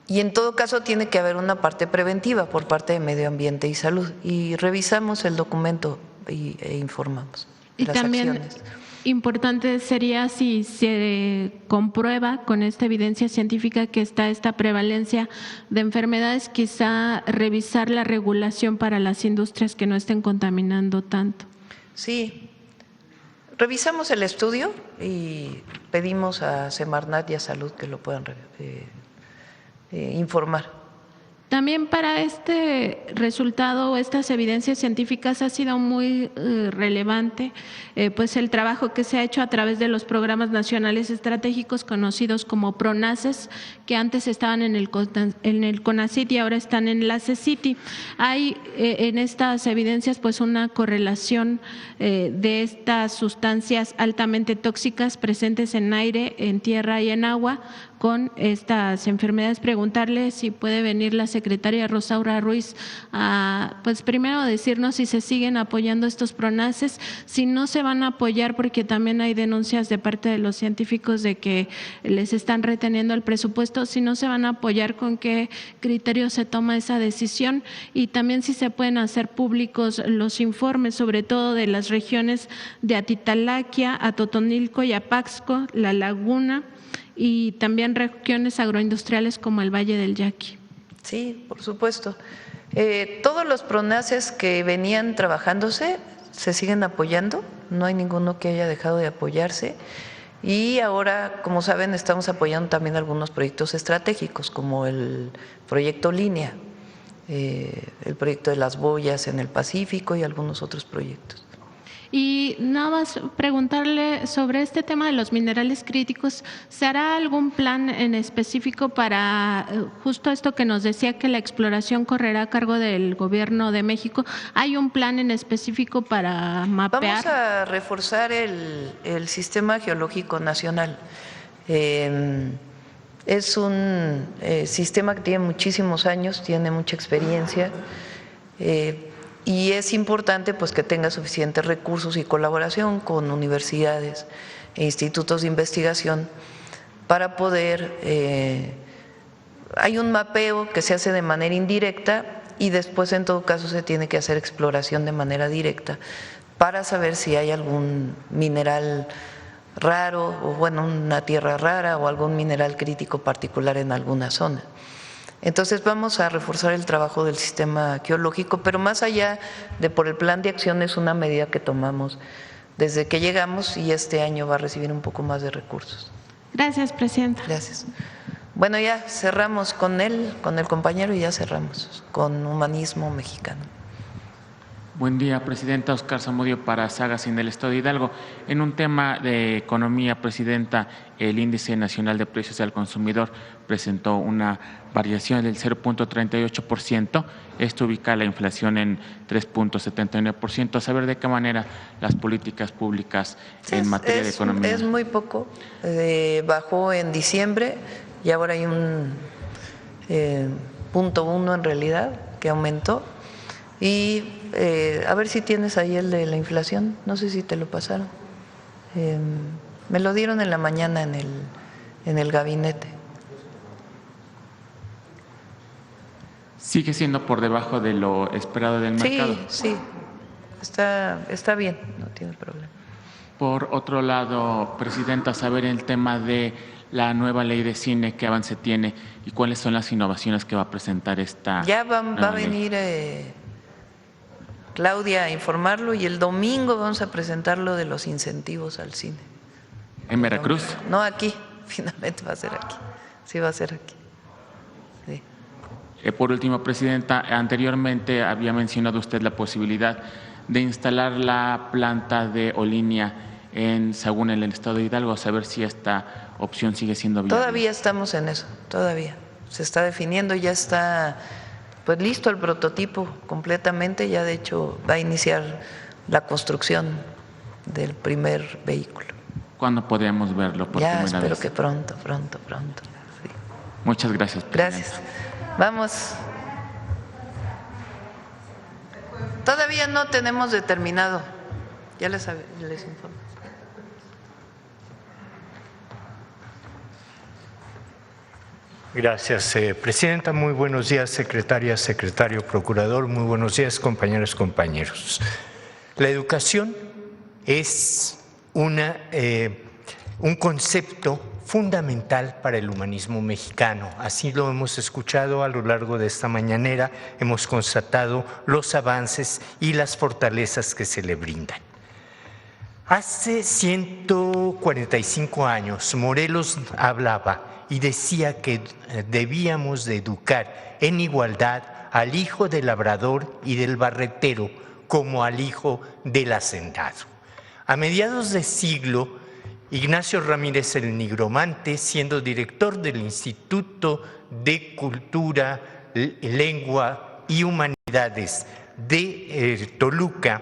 Y en todo caso tiene que haber una parte preventiva por parte de Medio Ambiente y Salud. Y revisamos el documento e informamos y las también acciones. Importante sería si se comprueba con esta evidencia científica que está esta prevalencia de enfermedades, quizá revisar la regulación para las industrias que no estén contaminando tanto. Sí, revisamos el estudio y pedimos a Semarnat y a Salud que lo puedan informar. También para este resultado, estas evidencias científicas ha sido muy relevante pues el trabajo que se ha hecho a través de los programas nacionales estratégicos conocidos como PRONACES, que antes estaban en el CONACYT y ahora están en la CECITI. Hay en estas evidencias pues una correlación de estas sustancias altamente tóxicas presentes en aire, en tierra y en agua con estas enfermedades. Preguntarle si puede venir la secretaria Rosaura Ruiz a, pues primero decirnos si se siguen apoyando estos PRONACES, si no se van a apoyar, porque también hay denuncias de parte de los científicos de que les están reteniendo el presupuesto, si no se van a apoyar, con qué criterio se toma esa decisión, y también si se pueden hacer públicos los informes, sobre todo de las regiones de Atitalaquia, Atotonilco y Apaxco, La Laguna, y también regiones agroindustriales como el Valle del Yaqui. Sí, por supuesto. Todos los PRONACES que venían trabajándose se siguen apoyando, no hay ninguno que haya dejado de apoyarse, y ahora, como saben, estamos apoyando también algunos proyectos estratégicos, como el proyecto Línea, el proyecto de las boyas en el Pacífico y algunos otros proyectos. Y nada más preguntarle sobre este tema de los minerales críticos, ¿se hará algún plan en específico para justo esto que nos decía, que la exploración correrá a cargo del Gobierno de México? ¿Hay un plan en específico para mapear? Vamos a reforzar el Sistema Geológico Nacional. Es un sistema que tiene muchísimos años, tiene mucha experiencia, y es importante pues que tenga suficientes recursos y colaboración con universidades e institutos de investigación para poder… hay un mapeo que se hace de manera indirecta y después en todo caso se tiene que hacer exploración de manera directa para saber si hay algún mineral raro o bueno, una tierra rara o algún mineral crítico particular en alguna zona. Entonces vamos a reforzar el trabajo del sistema geológico, pero más allá de por el plan de acción, es una medida que tomamos desde que llegamos y este año va a recibir un poco más de recursos. Gracias, presidenta. Gracias. Bueno, ya cerramos con el compañero, y ya cerramos con Humanismo Mexicano. Buen día, presidenta. Oscar Zamudio para Sagas en el Estado de Hidalgo. En un tema de economía, presidenta, el Índice Nacional de Precios al Consumidor presentó una variación del 0.38%. Esto ubica la inflación en 3.79%. A saber de qué manera las políticas públicas en materia de economía. Es muy poco. Bajó en diciembre y ahora hay un 0.1 en realidad que aumentó. Y a ver si tienes ahí el de la inflación, no sé si te lo pasaron. Me lo dieron en la mañana en el gabinete. ¿Sigue siendo por debajo de lo esperado del mercado? Sí, está bien, no tiene problema. Por otro lado, presidenta, saber el tema de la nueva ley de cine, qué avance tiene y cuáles son las innovaciones que va a presentar esta. Ya va a venir Claudia a informarlo, y el domingo vamos a presentar lo de los incentivos al cine. ¿En Veracruz? No, aquí, finalmente va a ser aquí. Sí, va a ser aquí. Sí. Por último, presidenta, anteriormente había mencionado usted la posibilidad de instalar la planta de Olinia en Sahagún, en el Estado de Hidalgo, a saber si esta opción sigue siendo viable. Todavía estamos en eso, todavía. Se está definiendo, ya está pues listo el prototipo completamente, ya de hecho va a iniciar la construcción del primer vehículo. ¿Cuándo podríamos verlo por primera vez? Ya, espero que pronto. Sí. Muchas gracias, presidenta. Gracias. Vamos. Todavía no tenemos determinado. Ya les informo. Gracias, presidenta. Muy buenos días, secretaria, secretario, procurador. Muy buenos días, compañeros, compañeros. La educación es un concepto fundamental para el humanismo mexicano. Así lo hemos escuchado a lo largo de esta mañanera. Hemos constatado los avances y las fortalezas que se le brindan. Hace 145 años, Morelos hablaba y decía que debíamos de educar en igualdad al hijo del labrador y del barretero como al hijo del hacendado. A mediados de siglo, Ignacio Ramírez el Nigromante, siendo director del Instituto de Cultura, Lengua y Humanidades de Toluca,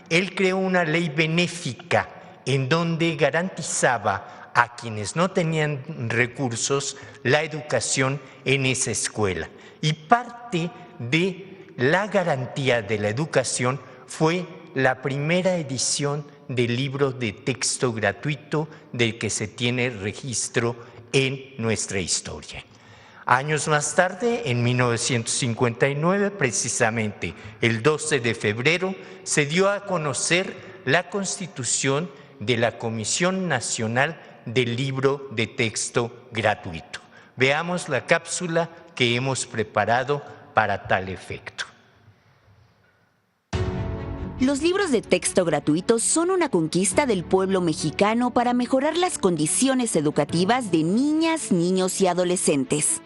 él creó una ley benéfica en donde garantizaba a quienes no tenían recursos la educación en esa escuela. Y parte de la garantía de la educación fue la primera edición del libro de texto gratuito del que se tiene registro en nuestra historia. Años más tarde, en 1959, precisamente el 12 de febrero, se dio a conocer la constitución de la Comisión Nacional del Libro de Texto Gratuito. Veamos la cápsula que hemos preparado para tal efecto. Los libros de texto gratuitos son una conquista del pueblo mexicano para mejorar las condiciones educativas de niñas, niños y adolescentes.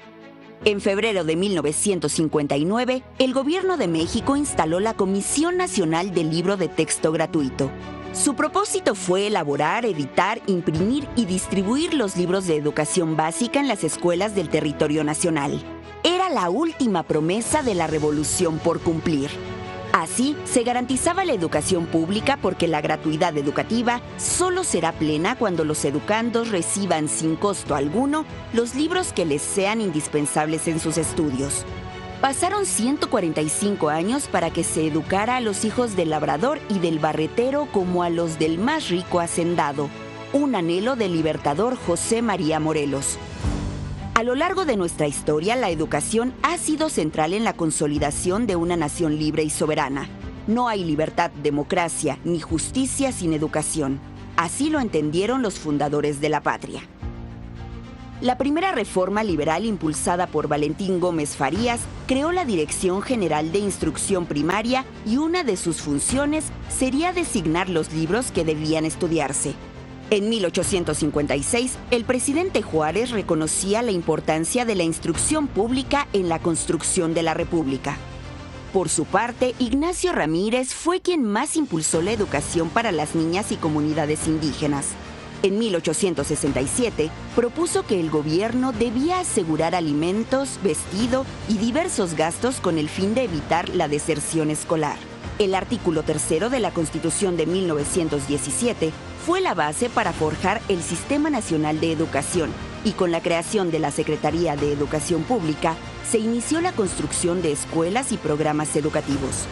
En febrero de 1959, el Gobierno de México instaló la Comisión Nacional del Libro de Texto Gratuito. Su propósito fue elaborar, editar, imprimir y distribuir los libros de educación básica en las escuelas del territorio nacional. Era la última promesa de la revolución por cumplir. Así, se garantizaba la educación pública porque la gratuidad educativa solo será plena cuando los educandos reciban sin costo alguno los libros que les sean indispensables en sus estudios. Pasaron 145 años para que se educara a los hijos del labrador y del barretero como a los del más rico hacendado, un anhelo del libertador José María Morelos. A lo largo de nuestra historia, la educación ha sido central en la consolidación de una nación libre y soberana. No hay libertad, democracia ni justicia sin educación. Así lo entendieron los fundadores de la patria. La primera reforma liberal impulsada por Valentín Gómez Farías creó la Dirección General de Instrucción Primaria y una de sus funciones sería designar los libros que debían estudiarse. En 1856, el presidente Juárez reconocía la importancia de la instrucción pública en la construcción de la República. Por su parte, Ignacio Ramírez fue quien más impulsó la educación para las niñas y comunidades indígenas. En 1867, propuso que el gobierno debía asegurar alimentos, vestido y diversos gastos con el fin de evitar la deserción escolar. El artículo 3 de la Constitución de 1917 fue la base para forjar el Sistema Nacional de Educación y con la creación de la Secretaría de Educación Pública se inició la construcción de escuelas y programas educativos.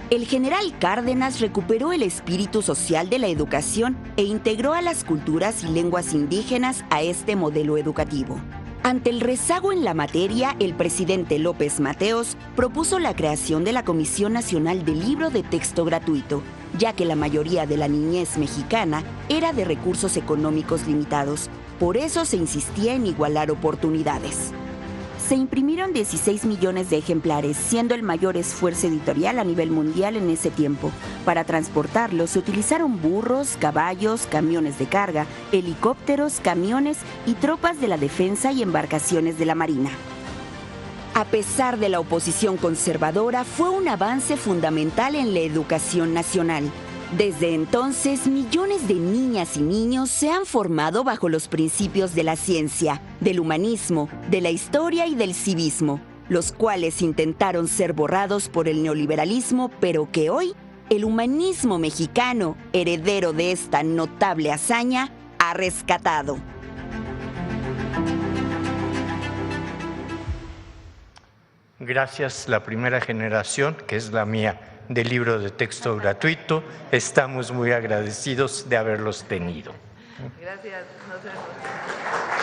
El general Cárdenas recuperó el espíritu social de la educación e integró a las culturas y lenguas indígenas a este modelo educativo. Ante el rezago en la materia, el presidente López Mateos propuso la creación de la Comisión Nacional del Libro de Texto Gratuito, ya que la mayoría de la niñez mexicana era de recursos económicos limitados. Por eso se insistía en igualar oportunidades. Se imprimieron 16 millones de ejemplares, siendo el mayor esfuerzo editorial a nivel mundial en ese tiempo. Para transportarlos se utilizaron burros, caballos, camiones de carga, helicópteros, camiones y tropas de la defensa y embarcaciones de la Marina. A pesar de la oposición conservadora, fue un avance fundamental en la educación nacional. Desde entonces, millones de niñas y niños se han formado bajo los principios de la ciencia, del humanismo, de la historia y del civismo, los cuales intentaron ser borrados por el neoliberalismo, pero que hoy, el humanismo mexicano, heredero de esta notable hazaña, ha rescatado. Gracias, la primera generación, que es la mía, del libro de texto gratuito. Estamos muy agradecidos de haberlos tenido. Gracias. Nos vemos.